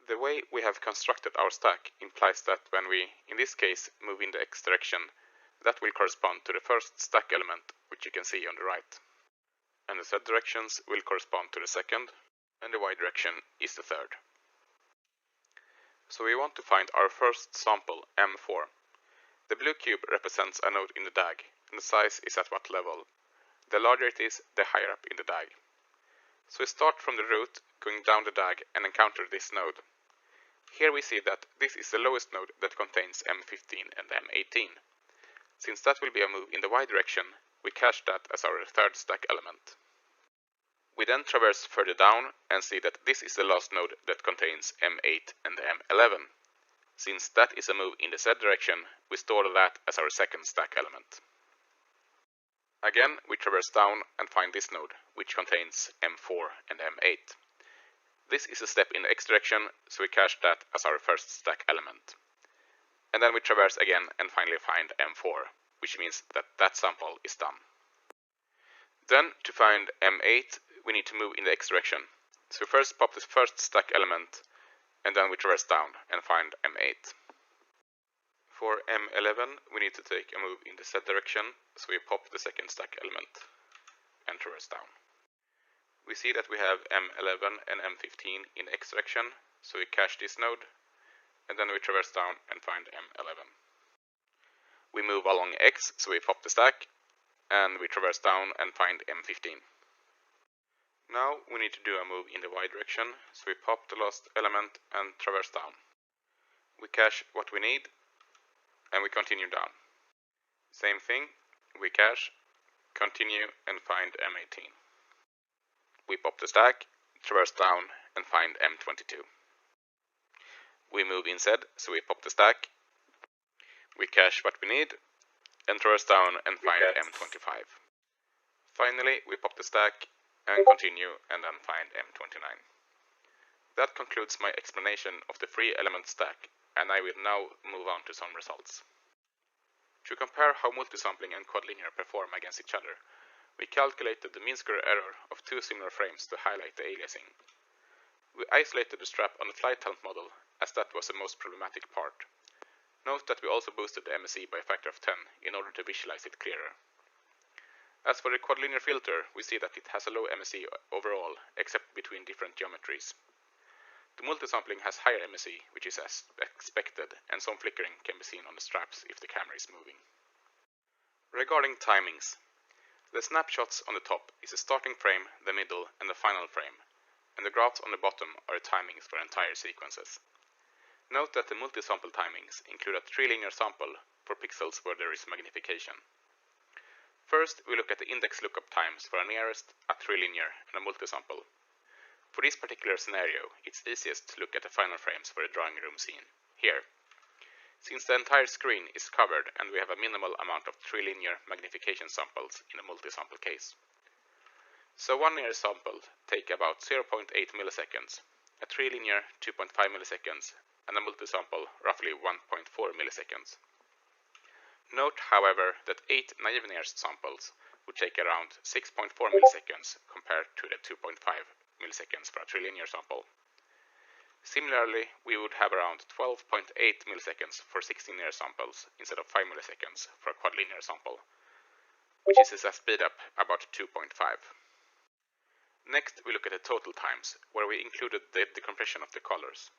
The way we have constructed our stack implies that when we, in this case, move in the x direction, that will correspond to the first stack element, which you can see on the right. And the z directions will correspond to the second, and the y direction is the third. So we want to find our first sample, M4. The blue cube represents a node in the DAG, and the size is at what level. The larger it is, the higher up in the DAG. So we start from the root, going down the DAG, and encounter this node. Here we see that this is the lowest node that contains M15 and M18. Since that will be a move in the y direction, we cache that as our third stack element. We then traverse further down and see that this is the last node that contains M8 and M11. Since that is a move in the z direction, we store that as our second stack element. Again, we traverse down and find this node, which contains M4 and M8. This is a step in the x direction, so we cache that as our first stack element. And then we traverse again and finally find M4, which means that that sample is done. Then, to find M8, we need to move in the x direction. So we first pop the first stack element, and then we traverse down and find M8. For M11, we need to take a move in the z direction, so we pop the second stack element and traverse down. We see that we have M11 and M15 in x direction, so we cache this node, and then we traverse down and find M11. We move along x, so we pop the stack, and we traverse down and find M15. Now we need to do a move in the y direction, so we pop the last element and traverse down. We cache what we need, and we continue down. Same thing, we cache, continue, and find M18. We pop the stack, traverse down, and find M22. We move in Z, so we pop the stack, we cache what we need, and traverse down and find M25. Finally, we pop the stack, and continue, and then find M29. That concludes my explanation of the 3-element stack, and I will now move on to some results. To compare how multisampling and quadlinear perform against each other, we calculated the mean square error of 2 similar frames to highlight the aliasing. We isolated the strap on the flight helmet model, as that was the most problematic part. Note that we also boosted the MSE by a factor of 10 in order to visualize it clearer. As for the quadlinear filter, we see that it has a low MSE overall, except between different geometries. The multisampling has higher MSE, which is as expected, and some flickering can be seen on the straps if the camera is moving. Regarding timings, the snapshots on the top is the starting frame, the middle, and the final frame, and the graphs on the bottom are the timings for entire sequences. Note that the multisample timings include a trilinear sample for pixels where there is magnification. First, we look at the index lookup times for a nearest, a trilinear, and a multisample. For this particular scenario, it's easiest to look at the final frames for the drawing room scene, here. Since the entire screen is covered and we have a minimal amount of trilinear magnification samples in a multisample case. So one near sample take about 0.8 milliseconds, a trilinear 2.5 milliseconds, and a multisample roughly 1.4 milliseconds. Note, however, that 8 naive nearest samples would take around 6.4 milliseconds compared to the 2.5 milliseconds for a trilinear sample. Similarly, we would have around 12.8 milliseconds for 16 near samples instead of 5 milliseconds for a quadlinear sample, which is a speed up about 2.5. Next, we look at the total times, where we included the decompression of the colors.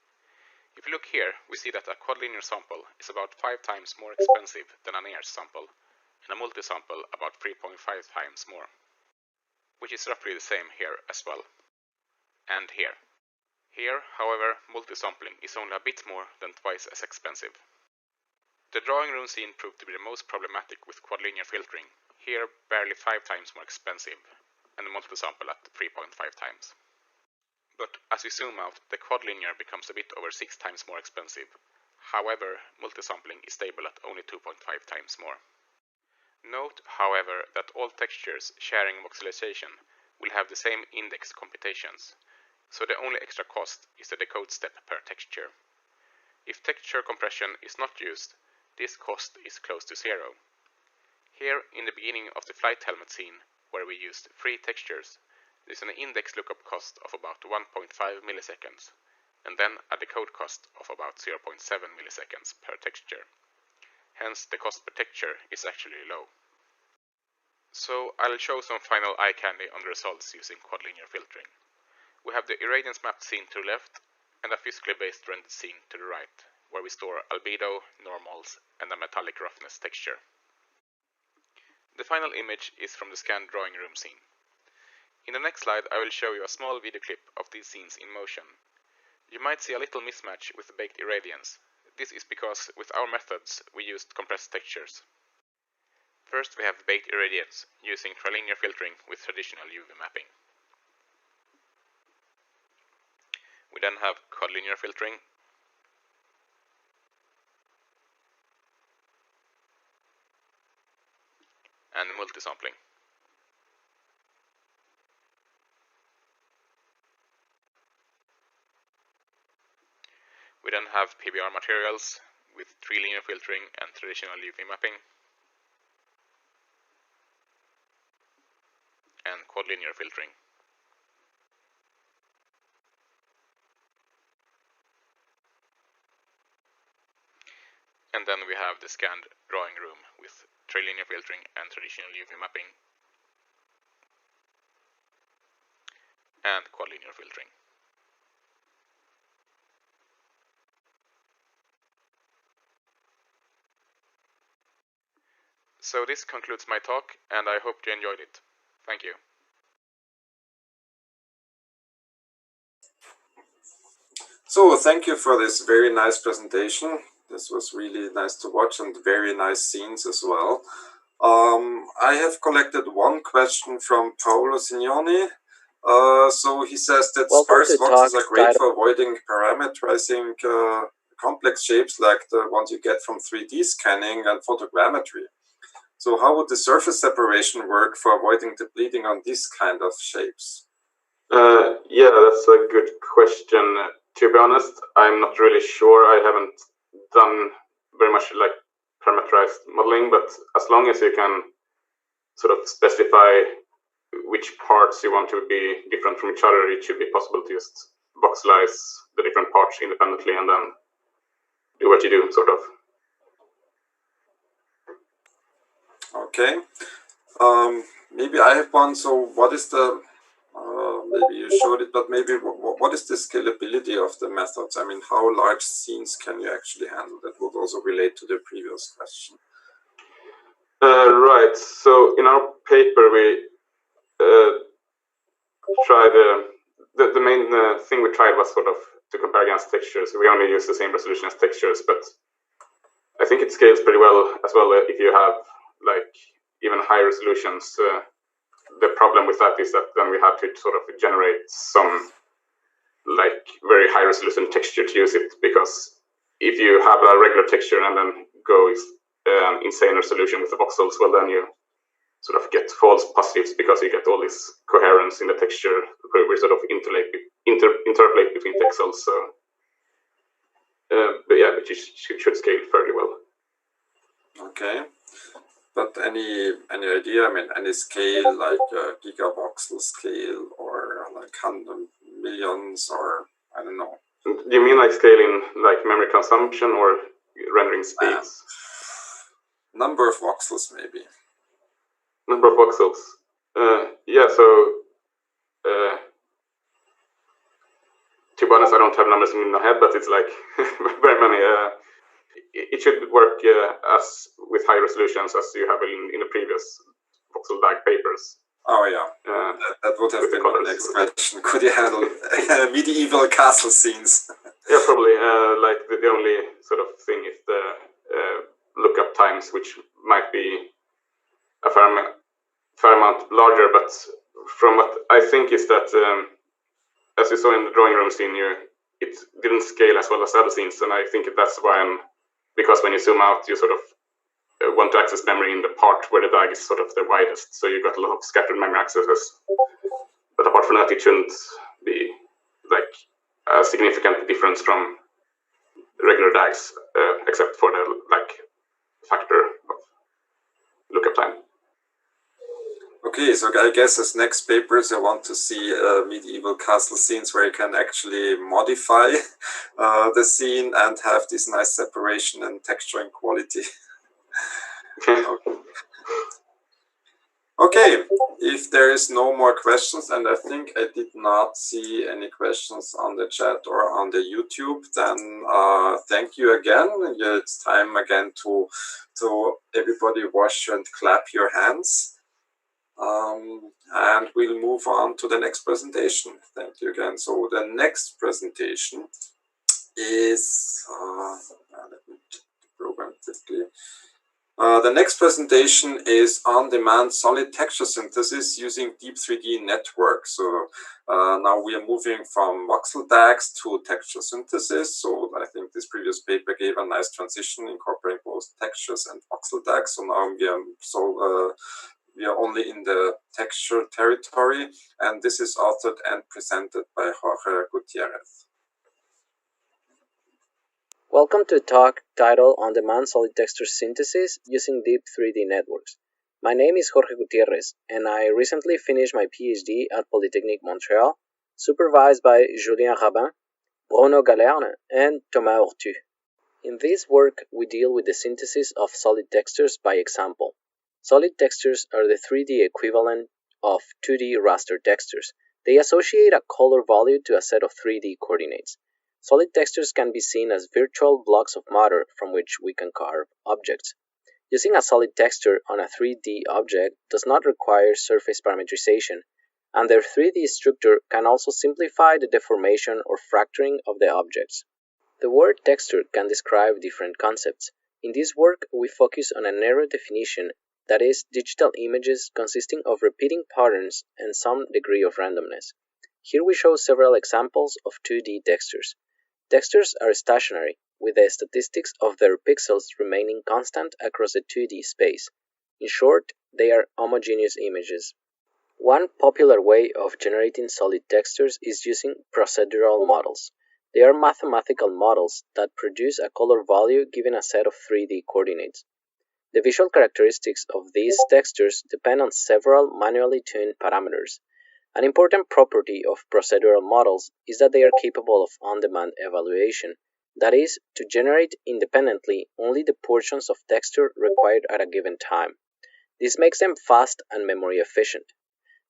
If you look here, we see that a quadlinear sample is about 5 times more expensive than a near sample, and a multisample about 3.5 times more, which is roughly the same here as well, and here. Here, however, multisampling is only a bit more than twice as expensive. The drawing room scene proved to be the most problematic with quadlinear filtering, here barely 5 times more expensive, and the multisample at 3.5 times. But as we zoom out, the quadlinear becomes a bit over 6 times more expensive. However, multisampling is stable at only 2.5 times more. Note, however, that all textures sharing voxelization will have the same index computations, so the only extra cost is the decode step per texture. If texture compression is not used, this cost is close to 0. Here, in the beginning of the flight helmet scene, where we used 3 textures, There's an index lookup cost of about 1.5 milliseconds, and then a decode cost of about 0.7 milliseconds per texture. Hence, the cost per texture is actually low. So I'll show some final eye candy on the results using quadlinear filtering. We have the irradiance mapped scene to the left and a physically based rendered scene to the right, where we store albedo, normals, and a metallic roughness texture. The final image is from the scanned drawing room scene. In the next slide I will show you a small video clip of these scenes in motion. You might see a little mismatch with the baked irradiance. This is because with our methods we used compressed textures. First we have baked irradiance, using trilinear filtering with traditional UV mapping. We then have quadlinear filtering, and multisampling. We then have PBR materials with trilinear filtering and traditional UV mapping, and quadlinear filtering. And then we have the scanned drawing room with trilinear filtering and traditional UV mapping, and quadlinear filtering. So this concludes my talk, and I hope you enjoyed it. Thank you. So thank you for this very nice presentation. This was really nice to watch and very nice scenes as well. I have collected one question from Paolo Signoni. So he says that sparse voxels are great for avoiding parameterizing complex shapes like the ones you get from 3D scanning and photogrammetry. So how would the surface separation work for avoiding the bleeding on these kind of shapes? Yeah, that's a good question. To be honest, I'm not really sure. I haven't done very much like parameterized modeling, but as long as you can sort of specify which parts you want to be different from each other, it should be possible to just voxelize the different parts independently and then do what you do, sort of. Okay. Maybe I have one. So what is the, maybe you showed it, but maybe what is the scalability of the methods? I mean, how large scenes can you actually handle? That would also relate to the previous question. Right. So in our paper, we tried, the main thing we tried was sort of to compare against textures. We only use the same resolution as textures, but I think it scales pretty well as well if you have like even high resolutions. The problem with that is that then we have to sort of generate some like very high resolution texture to use it, because if you have a regular texture and then go insane resolution with the voxels, well then you sort of get false positives because you get all this coherence in the texture where we sort of interpolate between pixels. So, but yeah, but you should scale fairly well. Okay. But any idea? I mean, any scale like gigavoxel scale or like 100 millions or I don't know. Do you mean like scaling like memory consumption or rendering speeds? Number of voxels maybe. Number of voxels. Yeah. So to be honest, I don't have numbers in my head, but it's like very many. It should work as with high resolutions as you have in the previous voxel DAG papers. Oh yeah, that would have been my next question. Could you handle medieval castle scenes? Yeah, probably. Like the only sort of thing is the lookup times, which might be a fair amount larger. But from what I think is that, as you saw in the drawing room scene, it didn't scale as well as other scenes, and I think that's why because when you zoom out, you sort of want to access memory in the part where the DAG is sort of the widest, so you got a lot of scattered memory accesses. But apart from that, it shouldn't be like a significant difference from regular DAGs, except for the like factor of lookup time. Okay, so I guess as next papers I want to see medieval castle scenes where you can actually modify the scene and have this nice separation and texture and quality. Okay, if there is no more questions, and I think I did not see any questions on the chat or on the YouTube, then thank you again. It's time again to everybody wash and clap your hands. And we'll move on to the next presentation. Thank you again. So the next presentation is, let me check the program quickly. The next presentation is on-demand solid texture synthesis using deep 3D networks. So now we are moving from voxel DAGs to texture synthesis. So I think this previous paper gave a nice transition incorporating both textures and voxel DAGs. So now we are only in the texture territory, and this is authored and presented by Jorge Gutierrez. Welcome to a talk titled On-Demand Solid Texture Synthesis Using Deep 3D Networks. My name is Jorge Gutierrez, and I recently finished my PhD at Polytechnique Montreal, supervised by Julien Rabin, Bruno Galerne, and Thomas Ortu. In this work, we deal with the synthesis of solid textures by example. Solid textures are the 3D equivalent of 2D raster textures. They associate a color value to a set of 3D coordinates. Solid textures can be seen as virtual blocks of matter from which we can carve objects. Using a solid texture on a 3D object does not require surface parametrization, and their 3D structure can also simplify the deformation or fracturing of the objects. The word texture can describe different concepts. In this work, we focus on a narrow definition, that is, digital images consisting of repeating patterns and some degree of randomness. Here we show several examples of 2D textures. Textures are stationary, with the statistics of their pixels remaining constant across the 2D space. In short, they are homogeneous images. One popular way of generating solid textures is using procedural models. They are mathematical models that produce a color value given a set of 3D coordinates. The visual characteristics of these textures depend on several manually tuned parameters. An important property of procedural models is that they are capable of on-demand evaluation, that is, to generate independently only the portions of texture required at a given time. This makes them fast and memory efficient.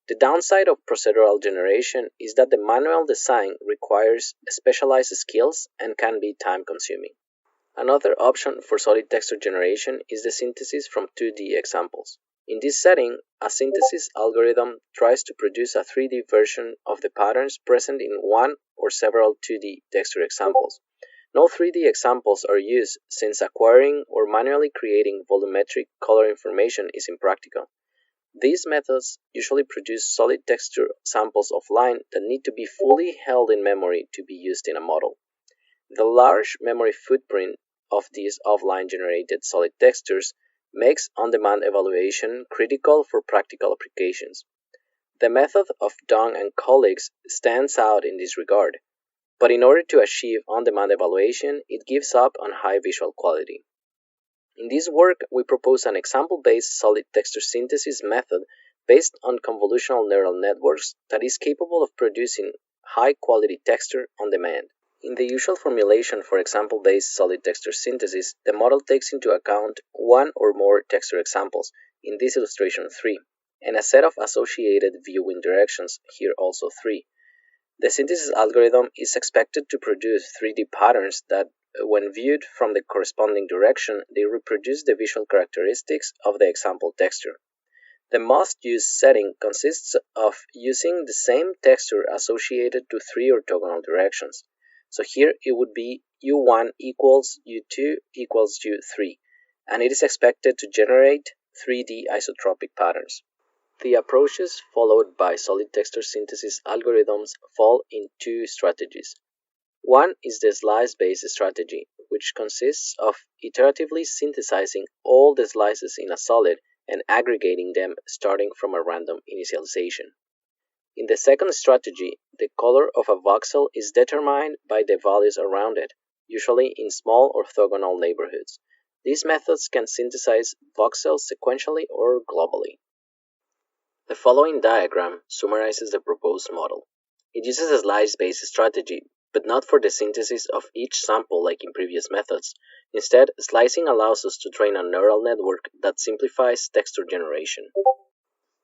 The downside of procedural generation is that the manual design requires specialized skills and can be time-consuming. Another option for solid texture generation is the synthesis from 2D examples. In this setting, a synthesis algorithm tries to produce a 3D version of the patterns present in one or several 2D texture examples. No 3D examples are used since acquiring or manually creating volumetric color information is impractical. These methods usually produce solid texture samples offline that need to be fully held in memory to be used in a model. The large memory footprint of these offline generated solid textures makes on-demand evaluation critical for practical applications. The method of Dong and colleagues stands out in this regard, but in order to achieve on-demand evaluation, it gives up on high visual quality. In this work, we propose an example-based solid texture synthesis method based on convolutional neural networks that is capable of producing high-quality texture on demand. In the usual formulation for example-based solid texture synthesis, the model takes into account one or more texture examples, in this illustration 3, and a set of associated viewing directions, here also 3. The synthesis algorithm is expected to produce 3D patterns that, when viewed from the corresponding direction, they reproduce the visual characteristics of the example texture. The most used setting consists of using the same texture associated to 3 orthogonal directions. So here it would be U1 equals U2 equals U3, and it is expected to generate 3D isotropic patterns. The approaches followed by solid texture synthesis algorithms fall in two strategies. One is the slice-based strategy, which consists of iteratively synthesizing all the slices in a solid and aggregating them starting from a random initialization. In the second strategy, the color of a voxel is determined by the values around it, usually in small orthogonal neighborhoods. These methods can synthesize voxels sequentially or globally. The following diagram summarizes the proposed model. It uses a slice-based strategy, but not for the synthesis of each sample like in previous methods. Instead, slicing allows us to train a neural network that simplifies texture generation.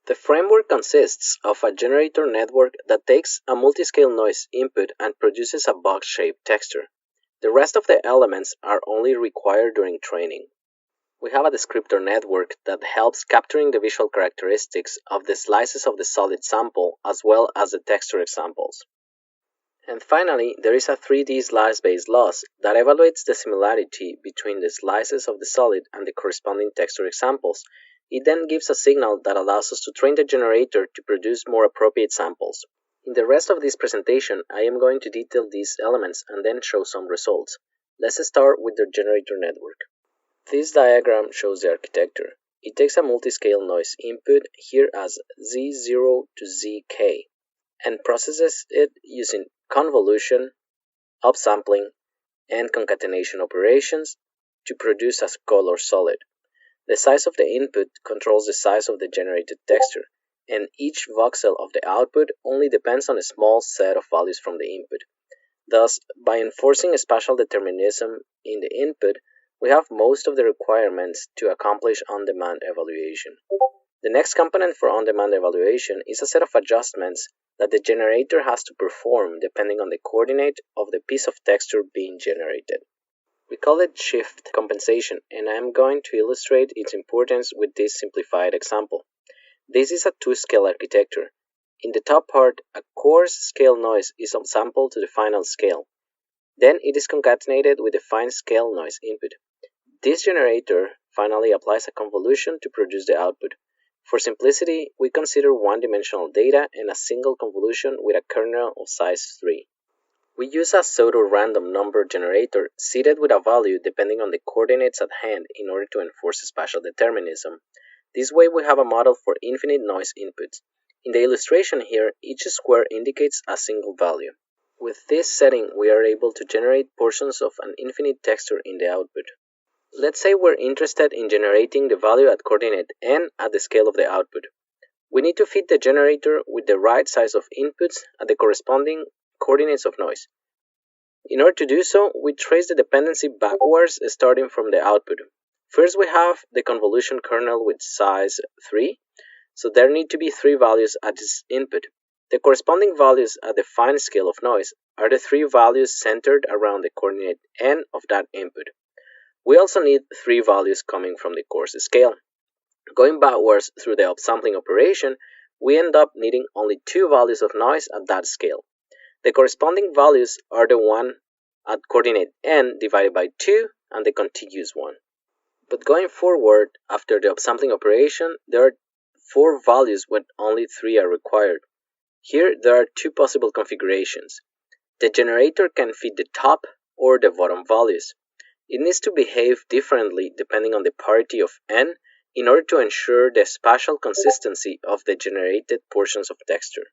The framework consists of a generator network that takes a multiscale noise input and produces a box-shaped texture. The rest of the elements are only required during training. We have a descriptor network that helps capturing the visual characteristics of the slices of the solid sample as well as the texture examples. And finally, there is a 3D slice-based loss that evaluates the similarity between the slices of the solid and the corresponding texture examples. It then gives a signal that allows us to train the generator to produce more appropriate samples. In the rest of this presentation, I am going to detail these elements and then show some results. Let's start with the generator network. This diagram shows the architecture. It takes a multiscale noise input, here as Z0 to Zk, and processes it using convolution, upsampling, and concatenation operations to produce a color solid. The size of the input controls the size of the generated texture, and each voxel of the output only depends on a small set of values from the input. Thus, by enforcing spatial determinism in the input, we have most of the requirements to accomplish on-demand evaluation. The next component for on-demand evaluation is a set of adjustments that the generator has to perform depending on the coordinate of the piece of texture being generated. We call it shift compensation, and I am going to illustrate its importance with this simplified example. This is a two-scale architecture. In the top part, a coarse scale noise is upsampled to the final scale. Then it is concatenated with the fine scale noise input. This generator finally applies a convolution to produce the output. For simplicity, we consider one-dimensional data and a single convolution with a kernel of size 3. We use a pseudo-random number generator seeded with a value depending on the coordinates at hand in order to enforce spatial determinism. This way we have a model for infinite noise inputs. In the illustration here, each square indicates a single value. With this setting, we are able to generate portions of an infinite texture in the output. Let's say we're interested in generating the value at coordinate n at the scale of the output. We need to feed the generator with the right size of inputs at the corresponding coordinates of noise. In order to do so, we trace the dependency backwards starting from the output. First we have the convolution kernel with size 3, so there need to be 3 values at this input. The corresponding values at the fine scale of noise are the 3 values centered around the coordinate n of that input. We also need 3 values coming from the coarse scale. Going backwards through the upsampling operation, we end up needing only 2 values of noise at that scale. The corresponding values are the one at coordinate n divided by 2 and the contiguous one. But going forward, after the upsampling operation, there are 4 values when only 3 are required. Here there are 2 possible configurations. The generator can feed the top or the bottom values. It needs to behave differently depending on the parity of n in order to ensure the spatial consistency of the generated portions of texture.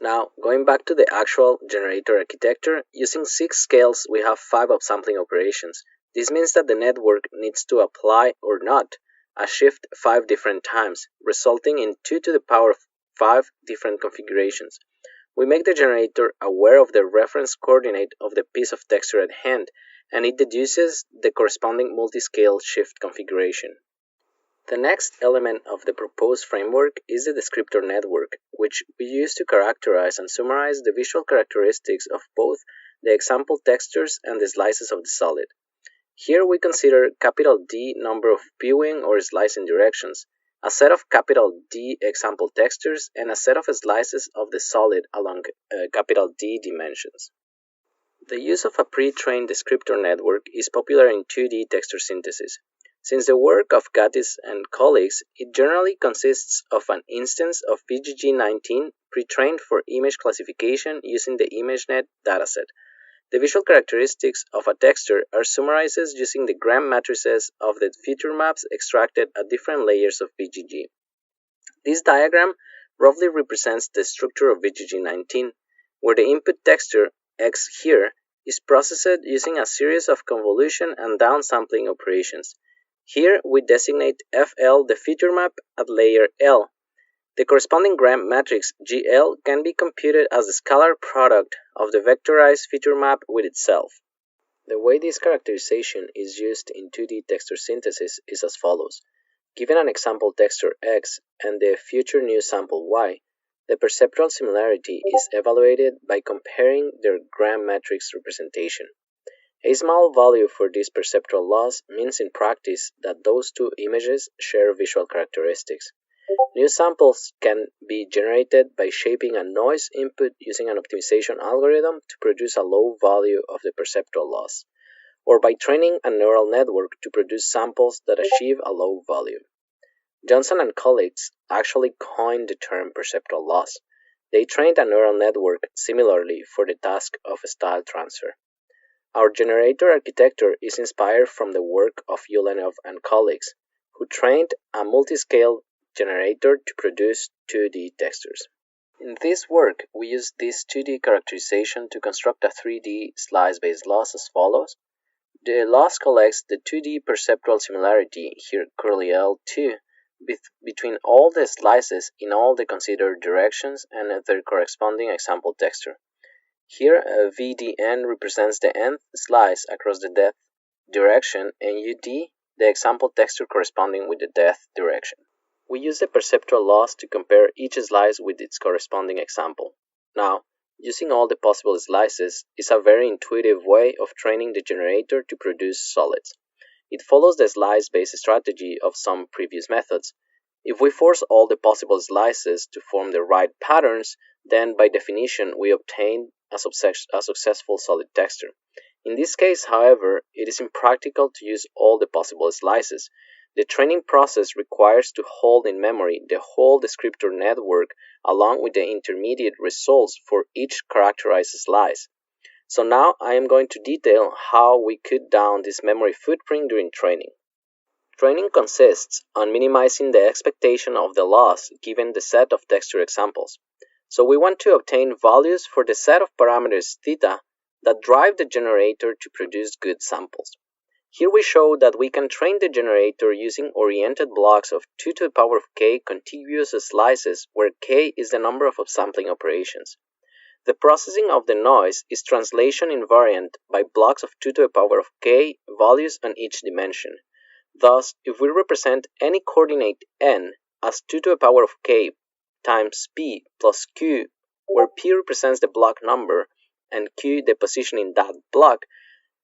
Now, going back to the actual generator architecture, using 6 scales we have 5 upsampling operations. This means that the network needs to apply or not a shift 5 different times, resulting in 2 to the power of 5 different configurations. We make the generator aware of the reference coordinate of the piece of texture at hand, and it deduces the corresponding multiscale shift configuration. The next element of the proposed framework is the descriptor network, which we use to characterize and summarize the visual characteristics of both the example textures and the slices of the solid. Here we consider capital D number of viewing or slicing directions, a set of capital D example textures, and a set of slices of the solid along capital D dimensions. The use of a pre-trained descriptor network is popular in 2D texture synthesis. Since the work of Gattis and colleagues, it generally consists of an instance of VGG19 pre-trained for image classification using the ImageNet dataset. The visual characteristics of a texture are summarized using the gram matrices of the feature maps extracted at different layers of VGG. This diagram roughly represents the structure of VGG19, where the input texture, X here, is processed using a series of convolution and downsampling operations. Here we designate FL the feature map at layer L, The corresponding gram matrix GL can be computed as the scalar product of the vectorized feature map with itself. The way this characterization is used in 2D texture synthesis is as follows. Given an example texture X and the future new sample Y, the perceptual similarity is evaluated by comparing their gram matrix representation. A small value for this perceptual loss means in practice that those two images share visual characteristics. New samples can be generated by shaping a noise input using an optimization algorithm to produce a low value of the perceptual loss, or by training a neural network to produce samples that achieve a low value. Johnson and colleagues actually coined the term perceptual loss. They trained a neural network similarly for the task of style transfer. Our generator architecture is inspired from the work of Yulenov and colleagues, who trained a multiscale generator to produce 2D textures. In this work, we use this 2D characterization to construct a 3D slice-based loss as follows. The loss collects the 2D perceptual similarity, here curly L2, between all the slices in all the considered directions and their corresponding example texture. Here, VDN represents the nth slice across the depth direction and UD the example texture corresponding with the depth direction. We use the perceptual loss to compare each slice with its corresponding example. Now, using all the possible slices is a very intuitive way of training the generator to produce solids. It follows the slice-based strategy of some previous methods. If we force all the possible slices to form the right patterns, then by definition we obtain a successful solid texture. In this case, however, it is impractical to use all the possible slices. The training process requires to hold in memory the whole descriptor network along with the intermediate results for each characterized slice. So now I am going to detail how we cut down this memory footprint during training. Training consists on minimizing the expectation of the loss given the set of texture examples. So we want to obtain values for the set of parameters theta that drive the generator to produce good samples. Here we show that we can train the generator using oriented blocks of 2 to the power of k contiguous slices where k is the number of upsampling operations. The processing of the noise is translation invariant by blocks of 2 to the power of k values on each dimension. Thus, if we represent any coordinate n as 2 to the power of k times p plus q, where p represents the block number and q the position in that block,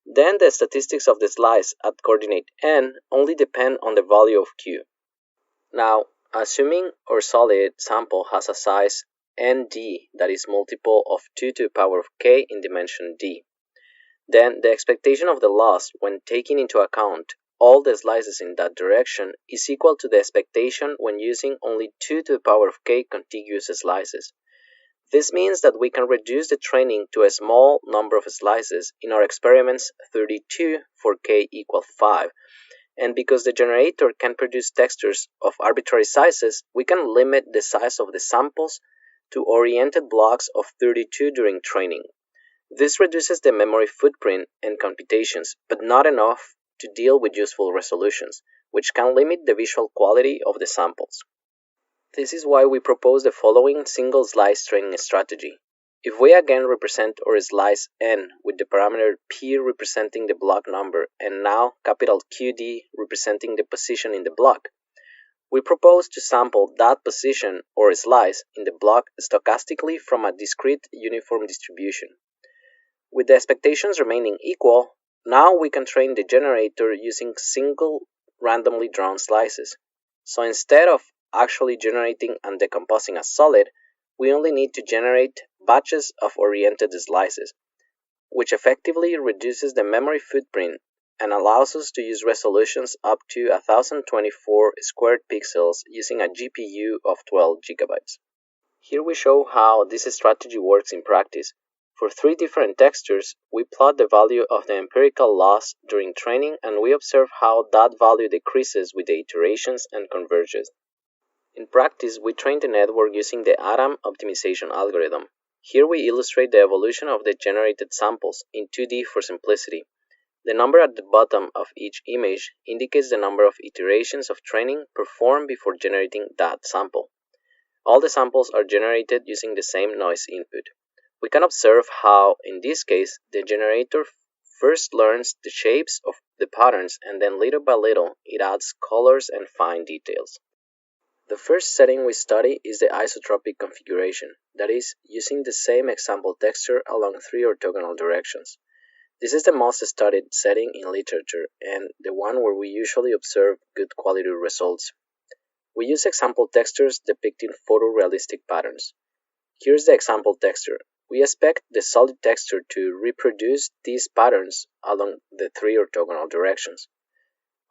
then the statistics of the slice at coordinate n only depend on the value of q. Now, assuming our solid sample has a size nd that is multiple of 2 to the power of k in dimension d, then the expectation of the loss when taking into account all the slices in that direction is equal to the expectation when using only 2 to the power of k contiguous slices. This means that we can reduce the training to a small number of slices, in our experiments 32 for k equal 5, and because the generator can produce textures of arbitrary sizes, we can limit the size of the samples to oriented blocks of 32 during training. This reduces the memory footprint and computations, but not enough to deal with useful resolutions, which can limit the visual quality of the samples. This is why we propose the following single slice training strategy. If we again represent our slice n with the parameter p representing the block number and now capital QD representing the position in the block, we propose to sample that position or slice in the block stochastically from a discrete uniform distribution. With the expectations remaining equal, now we can train the generator using single randomly drawn slices. So instead of actually generating and decomposing a solid, we only need to generate batches of oriented slices, which effectively reduces the memory footprint and allows us to use resolutions up to 1024 squared pixels using a GPU of 12 GB. Here we show how this strategy works in practice. For 3 different textures, we plot the value of the empirical loss during training and we observe how that value decreases with the iterations and converges. In practice, we train the network using the Adam optimization algorithm. Here we illustrate the evolution of the generated samples in 2D for simplicity. The number at the bottom of each image indicates the number of iterations of training performed before generating that sample. All the samples are generated using the same noise input. We can observe how, in this case, the generator first learns the shapes of the patterns and then little by little it adds colors and fine details. The first setting we study is the isotropic configuration, that is, using the same example texture along 3 orthogonal directions. This is the most studied setting in literature and the one where we usually observe good quality results. We use example textures depicting photorealistic patterns. Here's the example texture. We expect the solid texture to reproduce these patterns along the 3 orthogonal directions.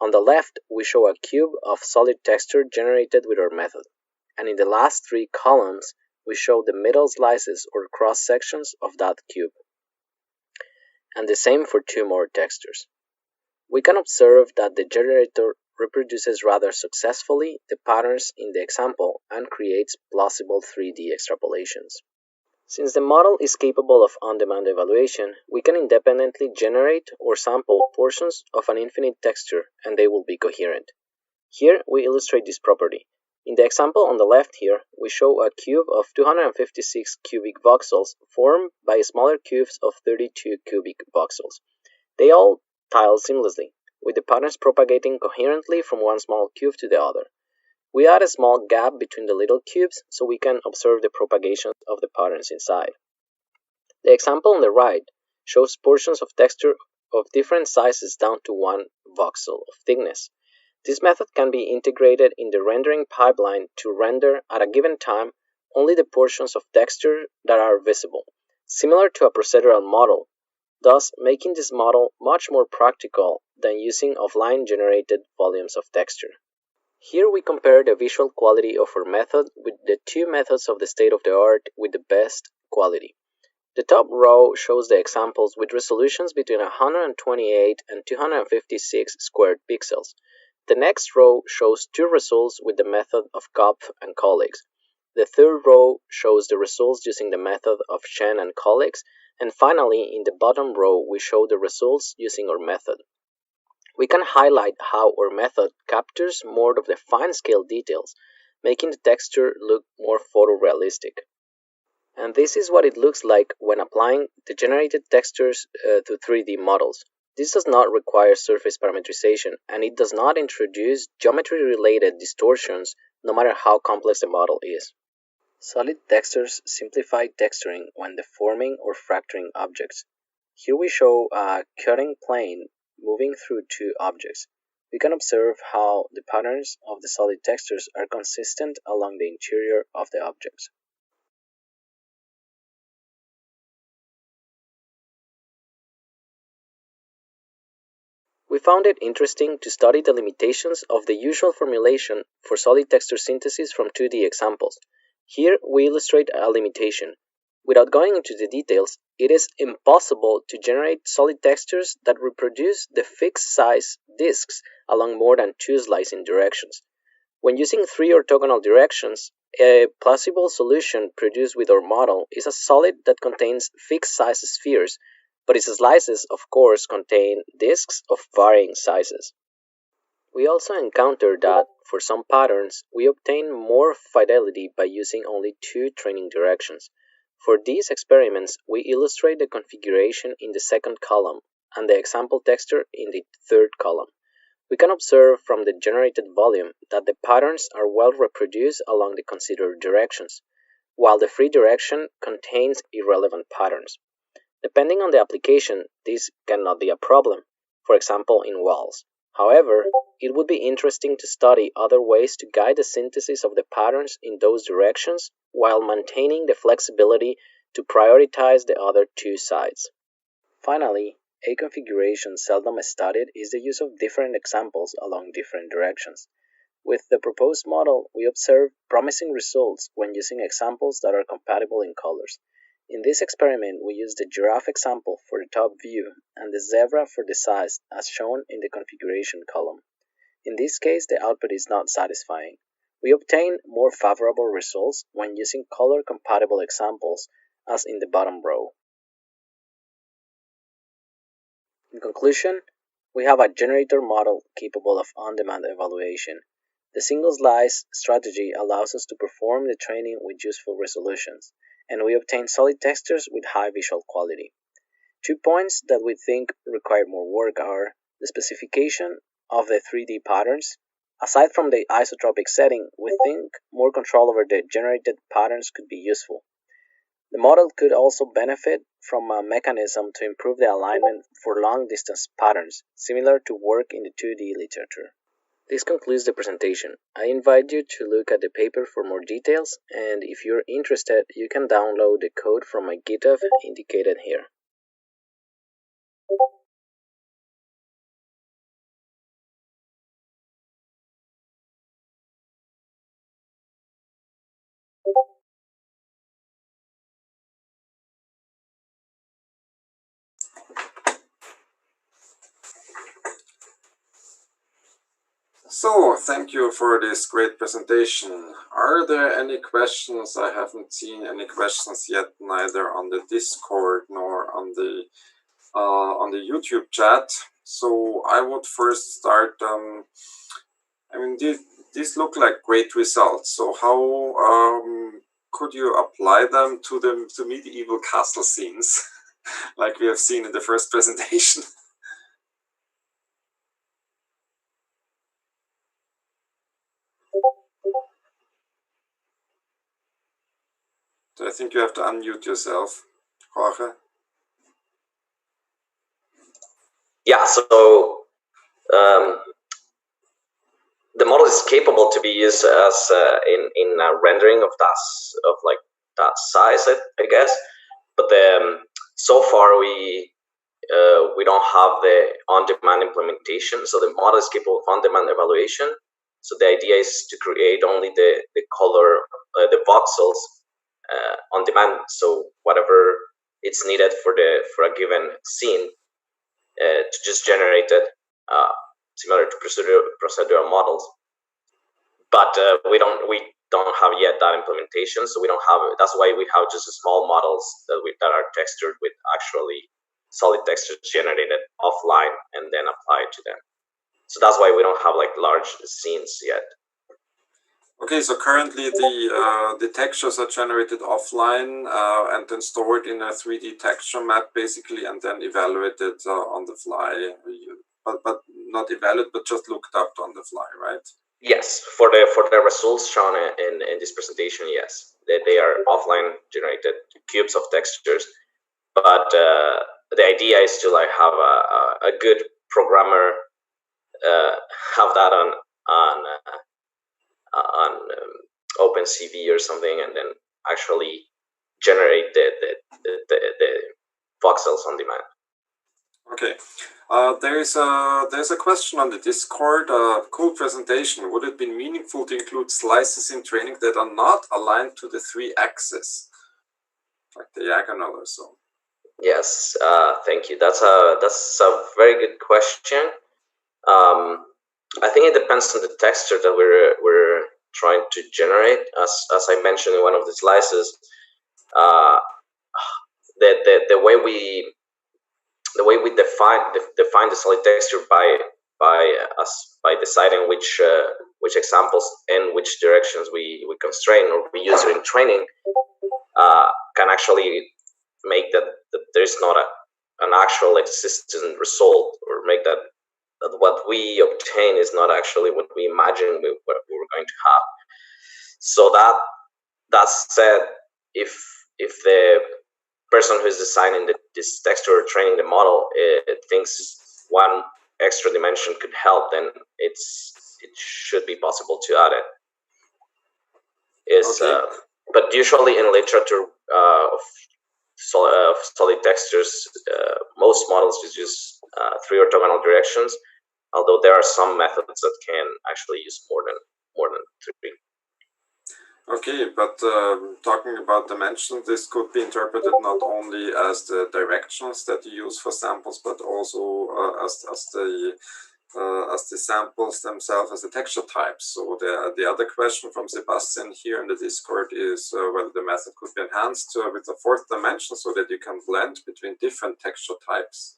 On the left, we show a cube of solid texture generated with our method, and in the last 3 columns, we show the middle slices or cross sections of that cube. And the same for 2 more textures. We can observe that the generator reproduces rather successfully the patterns in the example and creates plausible 3D extrapolations. Since the model is capable of on-demand evaluation, we can independently generate or sample portions of an infinite texture and they will be coherent. Here we illustrate this property. In the example on the left here, we show a cube of 256 cubic voxels formed by smaller cubes of 32 cubic voxels. They all tile seamlessly, with the patterns propagating coherently from one small cube to the other. We add a small gap between the little cubes so we can observe the propagation of the patterns inside. The example on the right shows portions of texture of different sizes down to 1 voxel of thickness. This method can be integrated in the rendering pipeline to render at a given time only the portions of texture that are visible, similar to a procedural model, thus making this model much more practical than using offline generated volumes of texture. Here we compare the visual quality of our method with the 2 methods of the state-of-the-art with the best quality. The top row shows the examples with resolutions between 128 and 256 squared pixels. The next row shows 2 results with the method of Kopf and colleagues. The third row shows the results using the method of Shen and colleagues, and finally, in the bottom row, we show the results using our method. We can highlight how our method captures more of the fine-scale details, making the texture look more photorealistic. And this is what it looks like when applying the generated textures to 3D models. This does not require surface parametrization, and it does not introduce geometry-related distortions, no matter how complex the model is. Solid textures simplify texturing when deforming or fracturing objects. Here we show a cutting plane moving through 2 objects. We can observe how the patterns of the solid textures are consistent along the interior of the objects. We found it interesting to study the limitations of the usual formulation for solid texture synthesis from 2D examples. Here we illustrate a limitation. Without going into the details, it is impossible to generate solid textures that reproduce the fixed size disks along more than 2 slicing directions. When using 3 orthogonal directions, a plausible solution produced with our model is a solid that contains fixed size spheres, but its slices, of course, contain disks of varying sizes. We also encountered that, for some patterns, we obtain more fidelity by using only 2 training directions. For these experiments, we illustrate the configuration in the second column and the example texture in the third column. We can observe from the generated volume that the patterns are well reproduced along the considered directions, while the free direction contains irrelevant patterns. Depending on the application, this cannot be a problem, for example in walls. However, it would be interesting to study other ways to guide the synthesis of the patterns in those directions while maintaining the flexibility to prioritize the other 2 sides. Finally, a configuration seldom studied is the use of different examples along different directions. With the proposed model, we observe promising results when using examples that are compatible in colors. In this experiment, we used the giraffe example for the top view and the zebra for the size as shown in the configuration column. In this case, the output is not satisfying. We obtain more favorable results when using color-compatible examples as in the bottom row. In conclusion, we have a generator model capable of on-demand evaluation. The single slice strategy allows us to perform the training with useful resolutions, and we obtain solid textures with high visual quality. 2 points that we think require more work are the specification of the 3D patterns. Aside from the isotropic setting, we think more control over the generated patterns could be useful. The model could also benefit from a mechanism to improve the alignment for long-distance patterns, similar to work in the 2D literature. This concludes the presentation. I invite you to look at the paper for more details, and if you're interested, you can download the code from my GitHub indicated here. So, thank you for this great presentation. Are there any questions? I haven't seen any questions yet, neither on the Discord nor on the YouTube chat. So I would first start. I mean, these look like great results. So how could you apply them to the medieval castle scenes, like we have seen in the first presentation? So I think you have to unmute yourself, Jorge. Yeah, so the model is capable to be used as in rendering of that size, I guess. But so far we don't have the on-demand implementation. So the model is capable of on-demand evaluation. So the idea is to create only the color, the voxels on demand. So whatever it's needed for a given scene, to just generate it, similar to procedural models. But we don't have yet that implementation, so we don't have. That's why we have just small models that are textured with actually solid textures generated offline and then applied to them. So that's why we don't have like large scenes yet. Okay, so currently the textures are generated offline and then stored in a 3D texture map, basically, and then evaluated on the fly. But not evaluated, but just looked up on the fly, right? Yes, for the results shown in this presentation, yes, they are offline generated cubes of textures. But the idea is to like have a good programmer have that on OpenCV or something, and then actually generate the voxels on demand. Okay. There's a question on the Discord. Cool presentation. Would it be meaningful to include slices in training that are not aligned to the 3 axes, like diagonal or so? Yes, thank you. That's a very good question. I think it depends on the texture that we're trying to generate. As I mentioned in one of the slices, the way we define the solid texture by deciding which examples and which directions we constrain or we use in training can actually make that there's not an actual existent result, or make that what we obtain is not actually what we imagined what we were going to have. So that said, if the person who's designing this texture or training the model thinks one extra dimension could help, then it should be possible to add it. Okay. But usually in literature of solid textures, most models use 3 orthogonal directions, although there are some methods that can actually use more than 3. Okay, but talking about dimensions, this could be interpreted not only as the directions that you use for samples, but also as the samples themselves, as the texture types. So the other question from Sebastian here in the Discord is whether the method could be enhanced with a 4th dimension so that you can blend between different texture types.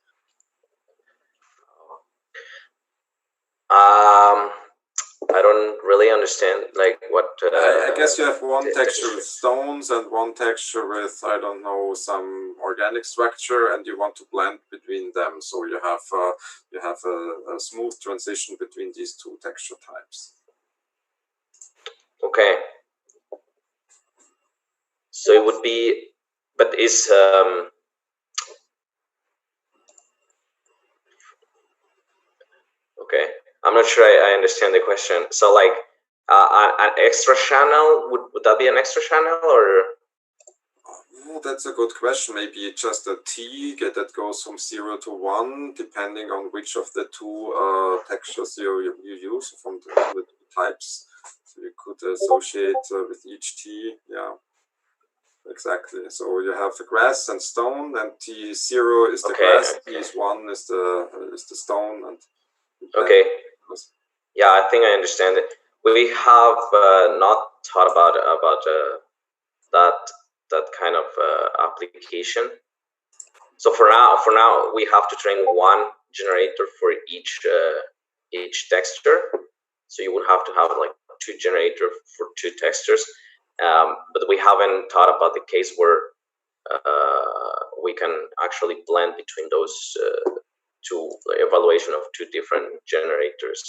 I don't really understand like what. I guess you have one texture with stones and one texture with, I don't know, some organic structure, and you want to blend between them. So you have a smooth transition between these two texture types. Okay. So it would be, but is okay. I'm not sure I understand the question. So like an extra channel, would that be an extra channel or? Oh, that's a good question. Maybe just a T that goes from 0 to 1, depending on which of the two textures you use from the two types. So you could associate with each T, yeah, exactly. So you have the grass and stone, and T0 is the grass, T1 is the stone, and okay. Yeah, I think I understand it. We have not thought about that kind of application. So for now, we have to train one generator for each texture. So you would have to have like two generators for two textures. But we haven't thought about the case where we can actually blend between those two evaluation of two different generators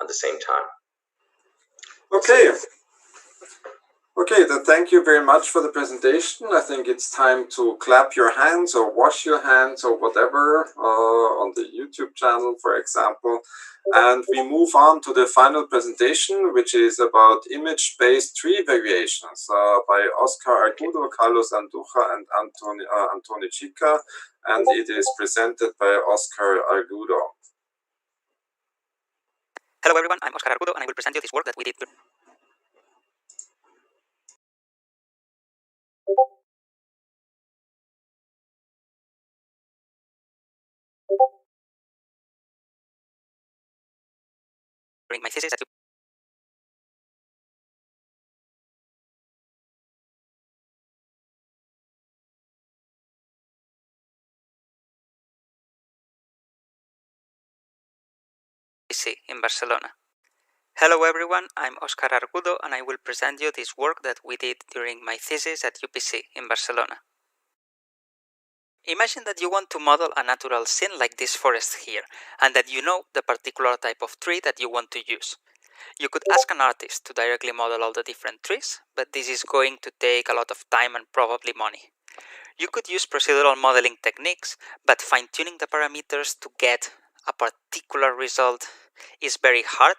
at the same time. Okay. Okay, then thank you very much for the presentation. I think it's time to clap your hands or wash your hands or whatever on the YouTube channel, for example. And we move on to the final presentation, which is about image-based tree variations by Oscar Argudo, Carlos Anduja, and Antoni Chica. And it is presented by Oscar Argudo. Hello everyone, I'm Oscar Argudo and I will present you this work that we did. During my thesis at UPC in Barcelona. Hello everyone, I'm Oscar Argudo and I will present you this work that we did during my thesis at UPC in Barcelona. Imagine that you want to model a natural scene like this forest here, and that you know the particular type of tree that you want to use. You could ask an artist to directly model all the different trees, but this is going to take a lot of time and probably money. You could use procedural modeling techniques, but fine-tuning the parameters to get a particular result is very hard.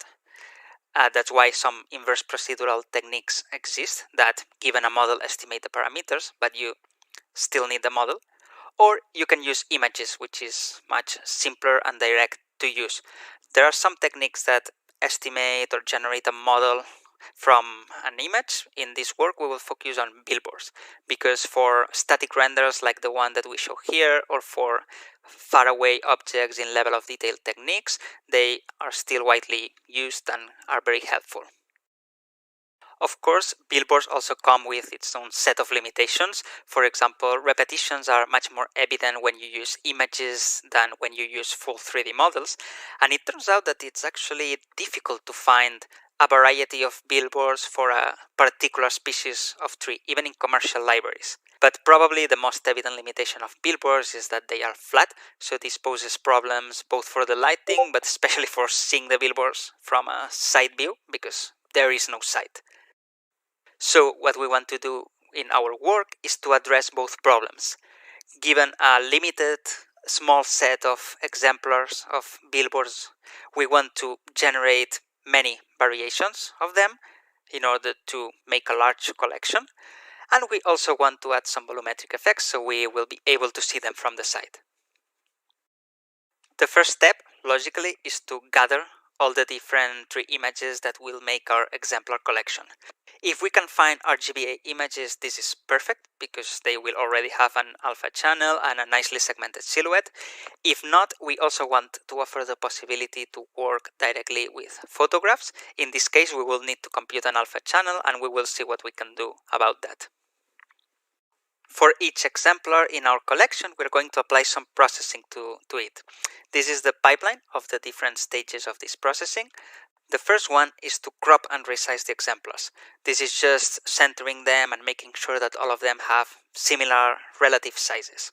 That's why some inverse procedural techniques exist that, given a model, estimate the parameters, but you still need the model. Or you can use images, which is much simpler and direct to use. There are some techniques that estimate or generate a model from an image. In this work we will focus on billboards, because for static renders like the one that we show here, or for faraway objects in level of detail techniques, they are still widely used and are very helpful. Of course, billboards also come with its own set of limitations. For example, repetitions are much more evident when you use images than when you use full 3D models, and it turns out that it's actually difficult to find a variety of billboards for a particular species of tree, even in commercial libraries. But probably the most evident limitation of billboards is that they are flat, so this poses problems both for the lighting, but especially for seeing the billboards from a side view, because there is no sight. So what we want to do in our work is to address both problems. Given a limited small set of exemplars of billboards, we want to generate many variations of them in order to make a large collection. And we also want to add some volumetric effects, so we will be able to see them from the side. The first step, logically, is to gather all the different tree images that will make our exemplar collection. If we can find RGBA images, this is perfect, because they will already have an alpha channel and a nicely segmented silhouette. If not, we also want to offer the possibility to work directly with photographs. In this case, we will need to compute an alpha channel, and we will see what we can do about that. For each exemplar in our collection, we're going to apply some processing to it. This is the pipeline of the different stages of this processing. The first one is to crop and resize the exemplars. This is just centering them and making sure that all of them have similar relative sizes.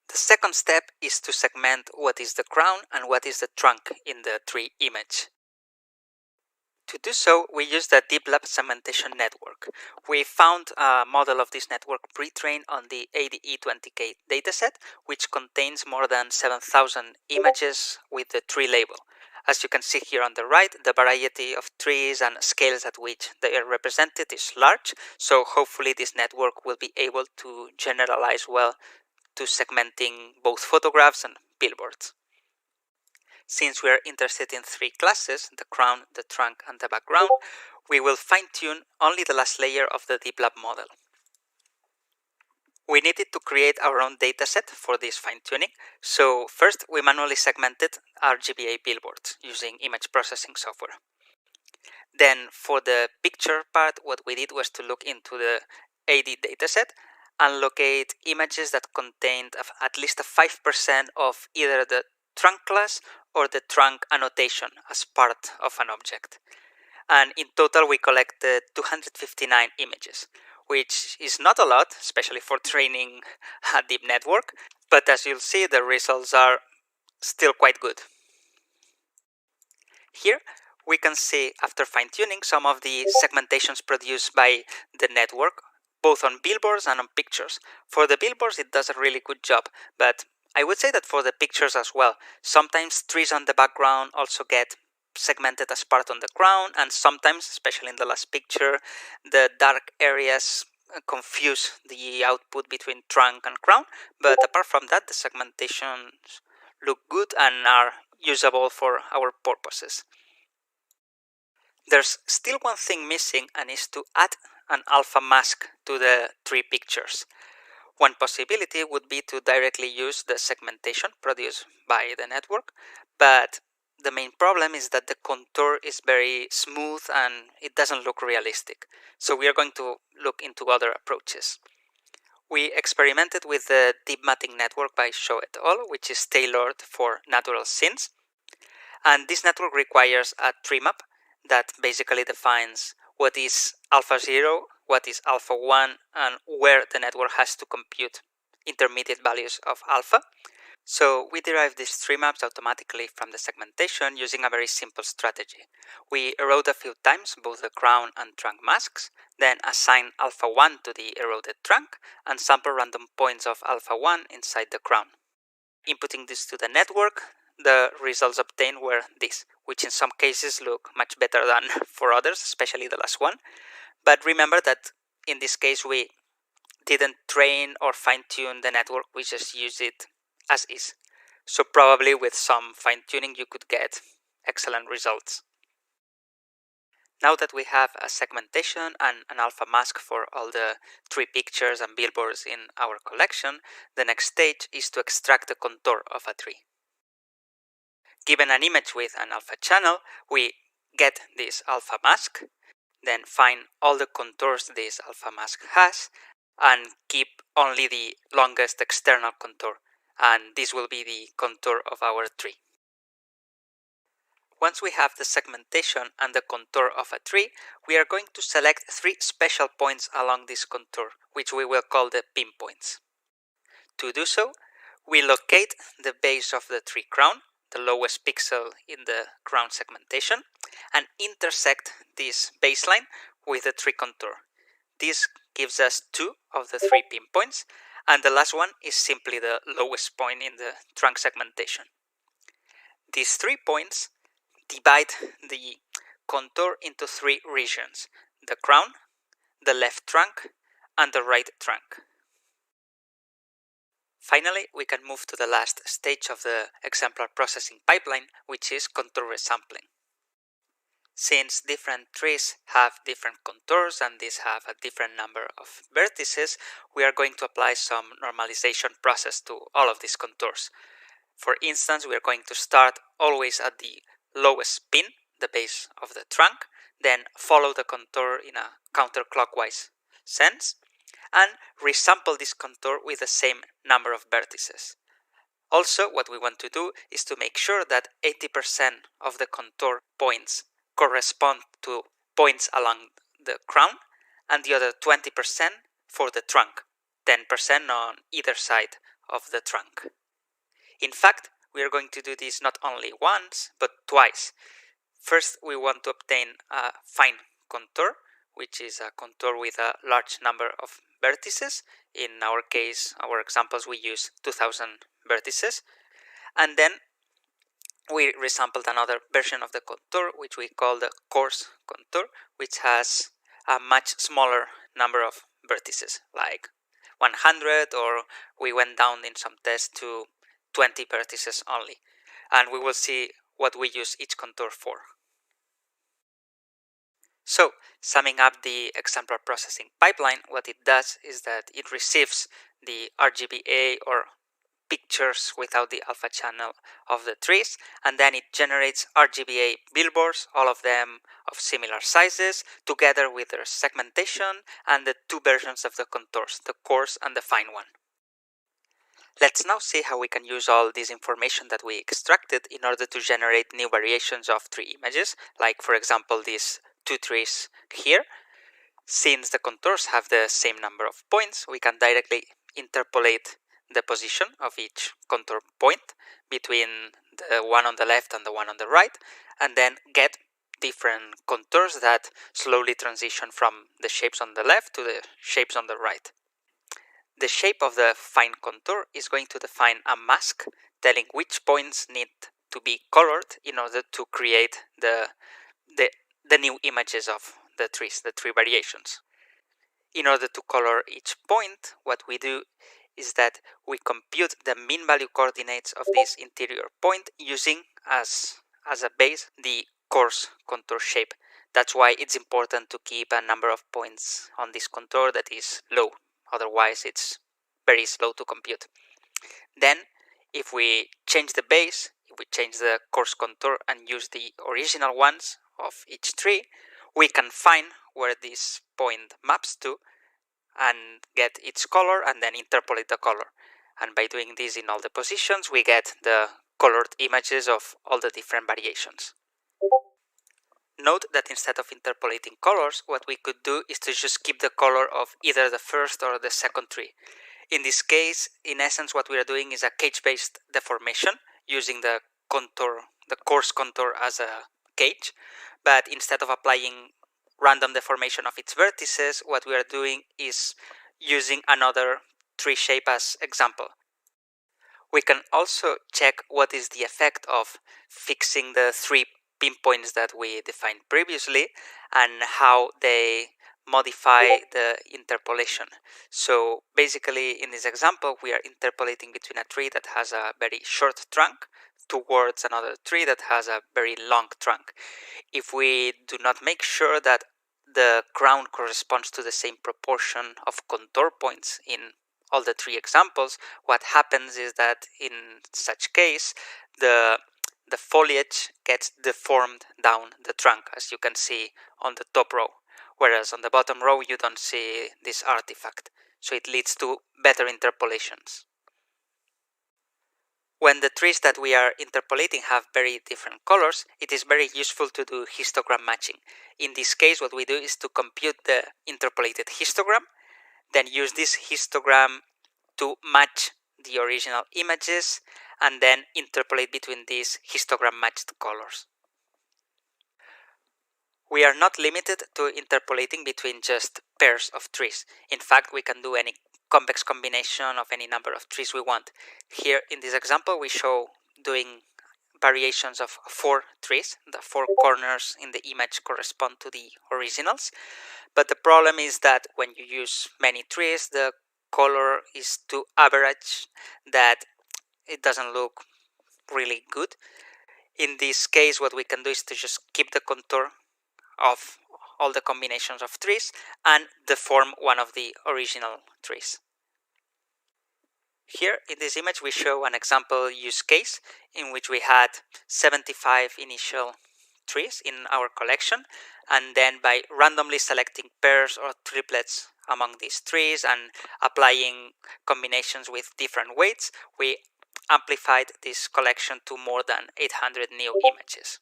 The second step is to segment what is the crown and what is the trunk in the tree image. To do so, we use the Deep Lab segmentation network. We found a model of this network pre-trained on the ADE20K dataset, which contains more than 7,000 images with the tree label. As you can see here on the right, the variety of trees and scales at which they are represented is large, so hopefully this network will be able to generalize well to segmenting both photographs and billboards. Since we are interested in three classes, the crown, the trunk, and the background, we will fine-tune only the last layer of the Deep Lab model. We needed to create our own dataset for this fine-tuning, so first we manually segmented RGBA billboards using image processing software. Then for the picture part, what we did was to look into the AD dataset and locate images that contained at least a 5% of either the trunk class or the trunk annotation as part of an object. And in total we collected 259 images, which is not a lot, especially for training a deep network, but as you'll see, the results are still quite good. Here we can see, after fine-tuning, some of the segmentations produced by the network, both on billboards and on pictures. For the billboards it does a really good job, but I would say that for the pictures as well, sometimes trees on the background also get segmented as part on the crown, and sometimes, especially in the last picture, the dark areas confuse the output between trunk and crown, but apart from that, the segmentations look good and are usable for our purposes. There's still one thing missing, and is to add an alpha mask to the tree pictures. One possibility would be to directly use the segmentation produced by the network, but the main problem is that the contour is very smooth and it doesn't look realistic. So we are going to look into other approaches. We experimented with the deep mapping network by Shaw et al., which is tailored for natural scenes. And this network requires a tree map that basically defines what is alpha 0, what is alpha 1, and where the network has to compute intermediate values of alpha. So we derive these tree maps automatically from the segmentation using a very simple strategy. We erode a few times both the crown and trunk masks, then assign alpha 1 to the eroded trunk, and sample random points of alpha 1 inside the crown. Inputting this to the network, the results obtained were these, which in some cases look much better than for others, especially the last one. But remember that in this case we didn't train or fine-tune the network, we just used it as is. So probably with some fine-tuning you could get excellent results. Now that we have a segmentation and an alpha mask for all the tree pictures and billboards in our collection, the next stage is to extract the contour of a tree. Given an image with an alpha channel, we get this alpha mask, then find all the contours this alpha mask has, and keep only the longest external contour, and this will be the contour of our tree. Once we have the segmentation and the contour of a tree, we are going to select 3 special points along this contour, which we will call the pinpoints. To do so, we locate the base of the tree crown, the lowest pixel in the crown segmentation, and intersect this baseline with the tree contour. This gives us 2 of the 3 pinpoints, and the last one is simply the lowest point in the trunk segmentation. These 3 points divide the contour into 3 regions: the crown, the left trunk, and the right trunk. Finally, we can move to the last stage of the exemplar processing pipeline, which is contour resampling. Since different trees have different contours and these have a different number of vertices, we are going to apply some normalization process to all of these contours. For instance, we are going to start always at the lowest pin, the base of the trunk, then follow the contour in a counterclockwise sense, and resample this contour with the same number of vertices. Also, what we want to do is to make sure that 80% of the contour points correspond to points along the crown, and the other 20% for the trunk, 10% on either side of the trunk. In fact, we are going to do this not only once, but twice. First, we want to obtain a fine contour, which is a contour with a large number of vertices. In our case, our examples, we use 2000 vertices. And then we resampled another version of the contour, which we call the coarse contour, which has a much smaller number of vertices, like 100, or we went down in some tests to 20 vertices only. And we will see what we use each contour for. So, summing up the exemplar processing pipeline, what it does is that it receives the RGBA or pictures without the alpha channel of the trees, and then it generates RGBA billboards, all of them of similar sizes, together with their segmentation and the two versions of the contours, the coarse and the fine one. Let's now see how we can use all this information that we extracted in order to generate new variations of tree images, like for example these two trees here. Since the contours have the same number of points, we can directly interpolate the position of each contour point between the one on the left and the one on the right, and then get different contours that slowly transition from the shapes on the left to the shapes on the right. The shape of the fine contour is going to define a mask telling which points need to be colored in order to create the new images of the trees, the tree variations. In order to color each point, what we do is that we compute the mean value coordinates of this interior point using as a base the coarse contour shape. That's why it's important to keep a number of points on this contour that is low. Otherwise, it's very slow to compute. Then, if we change the base, if we change the coarse contour and use the original ones of each tree, we can find where this point maps to and get its color and then interpolate the color. And by doing this in all the positions, we get the colored images of all the different variations. Note that instead of interpolating colors, what we could do is to just keep the color of either the first or the second tree. In this case, in essence, what we are doing is a cage-based deformation using the coarse contour as a cage, but instead of applying random deformation of its vertices, what we are doing is using another tree shape as example. We can also check what is the effect of fixing the three pinpoints that we defined previously and how they modify the interpolation. So basically in this example we are interpolating between a tree that has a very short trunk towards another tree that has a very long trunk. If we do not make sure that the crown corresponds to the same proportion of contour points in all the three examples, what happens is that in such case the foliage gets deformed down the trunk, as you can see on the top row, whereas on the bottom row you don't see this artifact, so it leads to better interpolations. When the trees that we are interpolating have very different colors, it is very useful to do histogram matching. In this case, what we do is to compute the interpolated histogram, then use this histogram to match the original images, and then interpolate between these histogram matched colors. We are not limited to interpolating between just pairs of trees. In fact, we can do any convex combination of any number of trees we want. Here in this example we show doing variations of 4 trees. The 4 corners in the image correspond to the originals, but the problem is that when you use many trees the color is too average, that it doesn't look really good. In this case what we can do is to just keep the contour of all the combinations of trees and deform one of the original trees. Here in this image we show an example use case in which we had 75 initial trees in our collection, and then by randomly selecting pairs or triplets among these trees and applying combinations with different weights, we amplified this collection to more than 800 new images.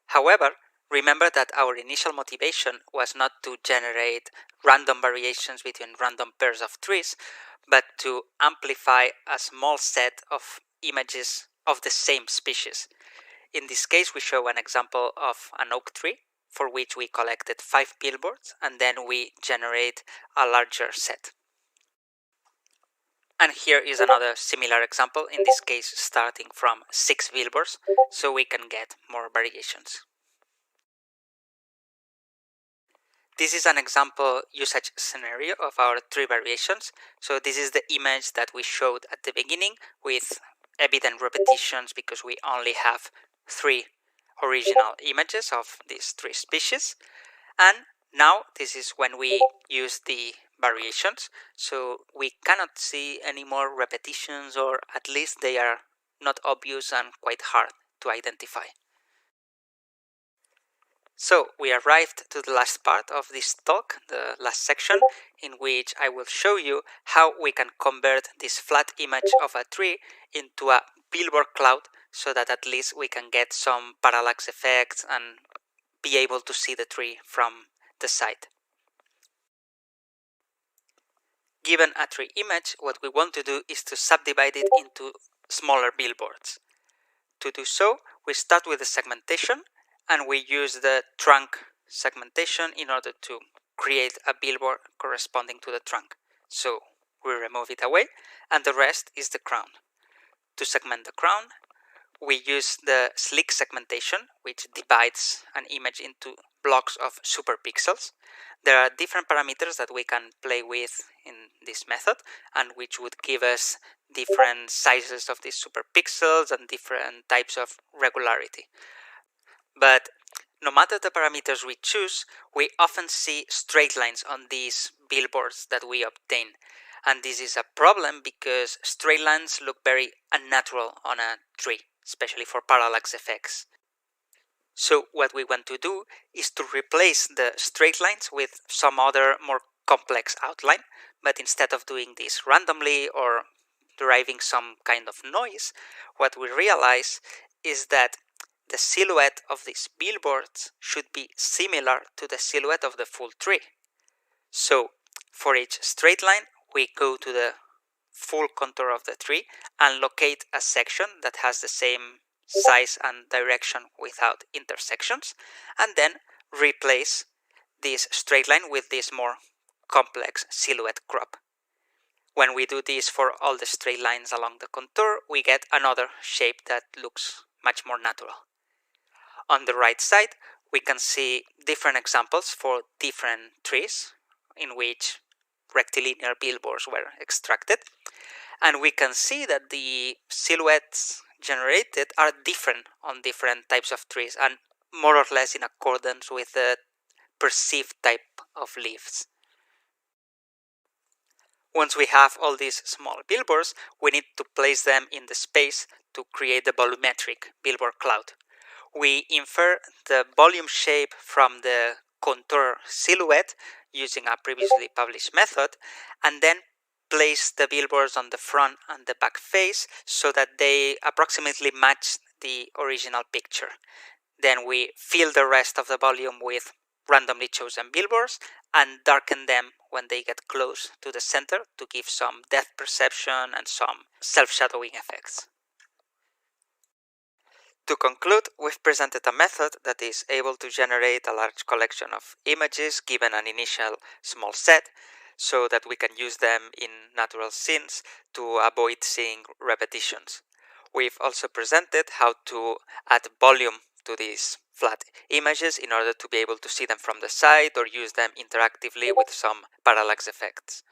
However, remember that our initial motivation was not to generate random variations between random pairs of trees, but to amplify a small set of images of the same species. In this case, we show an example of an oak tree for which we collected 5 billboards and then we generate a larger set. And here is another similar example, in this case starting from 6 billboards, so we can get more variations. This is an example usage scenario of our tree variations. So this is the image that we showed at the beginning with evident repetitions because we only have 3 original images of these 3 species. And now this is when we use the variations, so we cannot see any more repetitions, or at least they are not obvious and quite hard to identify. So we arrived to the last part of this talk, the last section, in which I will show you how we can convert this flat image of a tree into a billboard cloud so that at least we can get some parallax effects and be able to see the tree from the side. Given a tree image, what we want to do is to subdivide it into smaller billboards. To do so, we start with the segmentation, and we use the trunk segmentation in order to create a billboard corresponding to the trunk. So we remove it away, and the rest is the crown. To segment the crown, we use the slick segmentation, which divides an image into blocks of superpixels. There are different parameters that we can play with in this method, and which would give us different sizes of these superpixels and different types of regularity. But no matter the parameters we choose, we often see straight lines on these billboards that we obtain. And this is a problem because straight lines look very unnatural on a tree, especially for parallax effects. So what we want to do is to replace the straight lines with some other more complex outline, but instead of doing this randomly or deriving some kind of noise, what we realize is that the silhouette of these billboards should be similar to the silhouette of the full tree. So for each straight line, we go to the full contour of the tree and locate a section that has the same size and direction without intersections, and then replace this straight line with this more complex silhouette crop. When we do this for all the straight lines along the contour, we get another shape that looks much more natural. On the right side, we can see different examples for different trees in which rectilinear billboards were extracted, and we can see that the silhouettes generated are different on different types of trees and more or less in accordance with the perceived type of leaves. Once we have all these small billboards, we need to place them in the space to create the volumetric billboard cloud. We infer the volume shape from the contour silhouette using a previously published method, and then place the billboards on the front and the back face so that they approximately match the original picture. Then we fill the rest of the volume with randomly chosen billboards and darken them when they get close to the center to give some depth perception and some self-shadowing effects. To conclude, we've presented a method that is able to generate a large collection of images given an initial small set, so that we can use them in natural scenes to avoid seeing repetitions. We've also presented how to add volume to these flat images in order to be able to see them from the side or use them interactively with some parallax effects.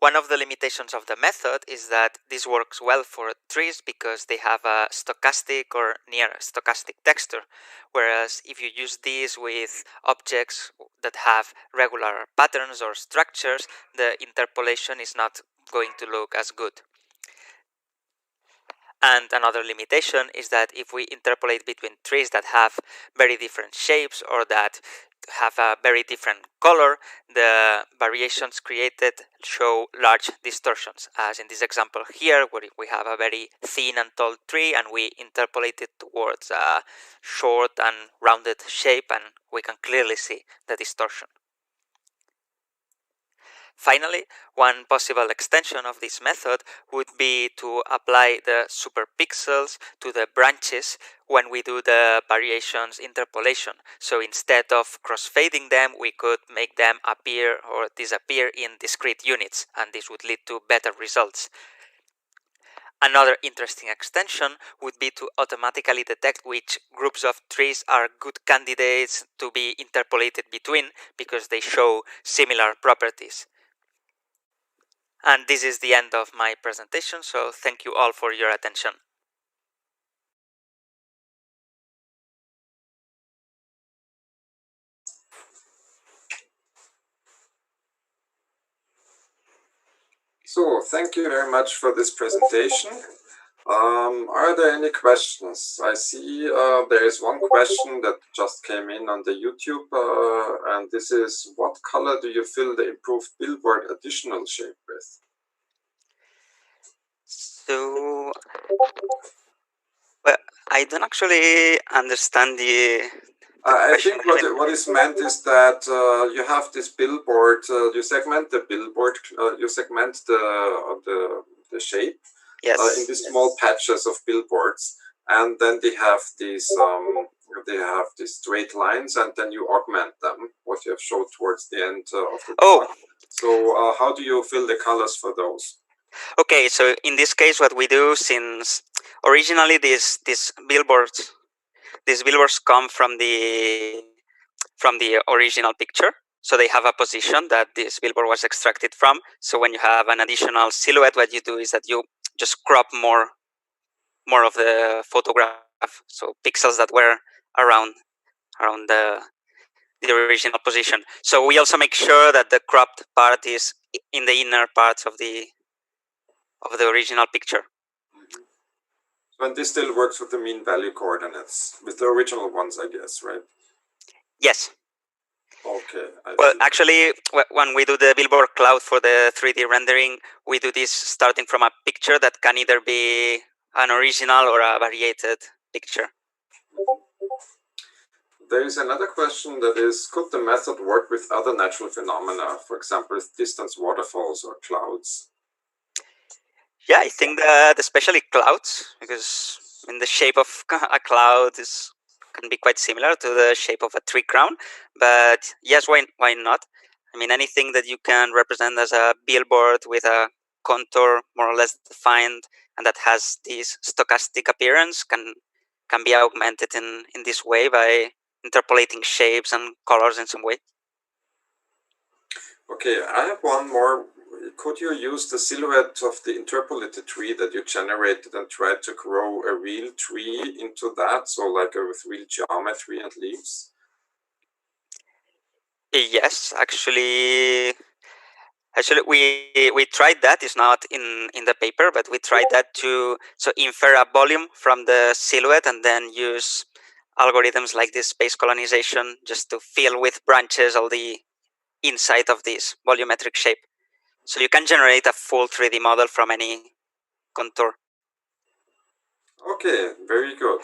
One of the limitations of the method is that this works well for trees because they have a stochastic or near stochastic texture, whereas if you use these with objects that have regular patterns or structures, the interpolation is not going to look as good. And another limitation is that if we interpolate between trees that have very different shapes or that have a very different color, the variations created show large distortions, as in this example here, where we have a very thin and tall tree and we interpolate it towards a short and rounded shape, and we can clearly see the distortion. Finally, one possible extension of this method would be to apply the superpixels to the branches when we do the variations interpolation. So instead of crossfading them, we could make them appear or disappear in discrete units, and this would lead to better results. Another interesting extension would be to automatically detect which groups of trees are good candidates to be interpolated between because they show similar properties. And this is the end of my presentation, so thank you all for your attention. So, thank you very much for this presentation. Are there any questions? I see there is one question that just came in on the YouTube, and this is, what color do you fill the improved billboard additional shape with? So, well, I don't actually understand the I think what is meant is that you have this billboard, you segment the billboard, you segment the shape. Yes. In these small patches of billboards, and then they have these straight lines, and then you augment them, what you have showed towards the end of the talk. So how do you fill the colors for those? Okay, so in this case, what we do, since originally these billboards come from the original picture, so they have a position that this billboard was extracted from. So when you have an additional silhouette, what you do is that you just crop more of the photograph, so pixels that were around the original position. So we also make sure that the cropped part is in the inner parts of the original picture. So, and this still works with the mean value coordinates, with the original ones, I guess, right? Yes. Okay. Well, actually, when we do the billboard cloud for the 3D rendering, we do this starting from a picture that can either be an original or a variated picture. There is another question that is, could the method work with other natural phenomena, for example, distance waterfalls or clouds? Yeah, I think that especially clouds, because in the shape of a cloud can be quite similar to the shape of a tree crown. But yes, why not? I mean, anything that you can represent as a billboard with a contour more or less defined and that has this stochastic appearance can be augmented in this way by interpolating shapes and colors in some way. Okay, I have one more. Could you use the silhouette of the interpolated tree that you generated and try to grow a real tree into that, so like with real geometry and leaves? Yes, actually we tried that. It's not in the paper, but we tried that to infer a volume from the silhouette and then use algorithms like this space colonization just to fill with branches all the inside of this volumetric shape. So you can generate a full 3D model from any contour. Okay, very good.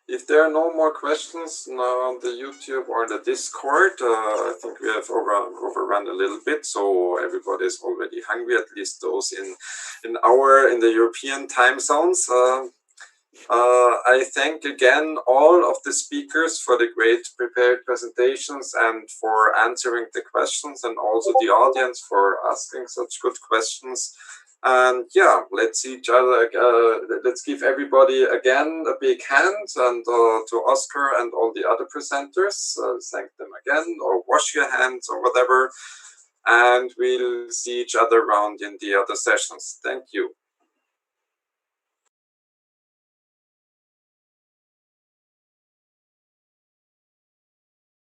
If there are no more questions now on the YouTube or the Discord, I think we have overrun a little bit, so everybody is already hungry, at least those in the European time zones. I thank again all of the speakers for the great prepared presentations and for answering the questions, and also the audience for asking such good questions. And yeah, let's see each other. Let's give everybody again a big hand, and to Oscar and all the other presenters, thank them again, or wash your hands or whatever. And we'll see each other around in the other sessions. Thank you.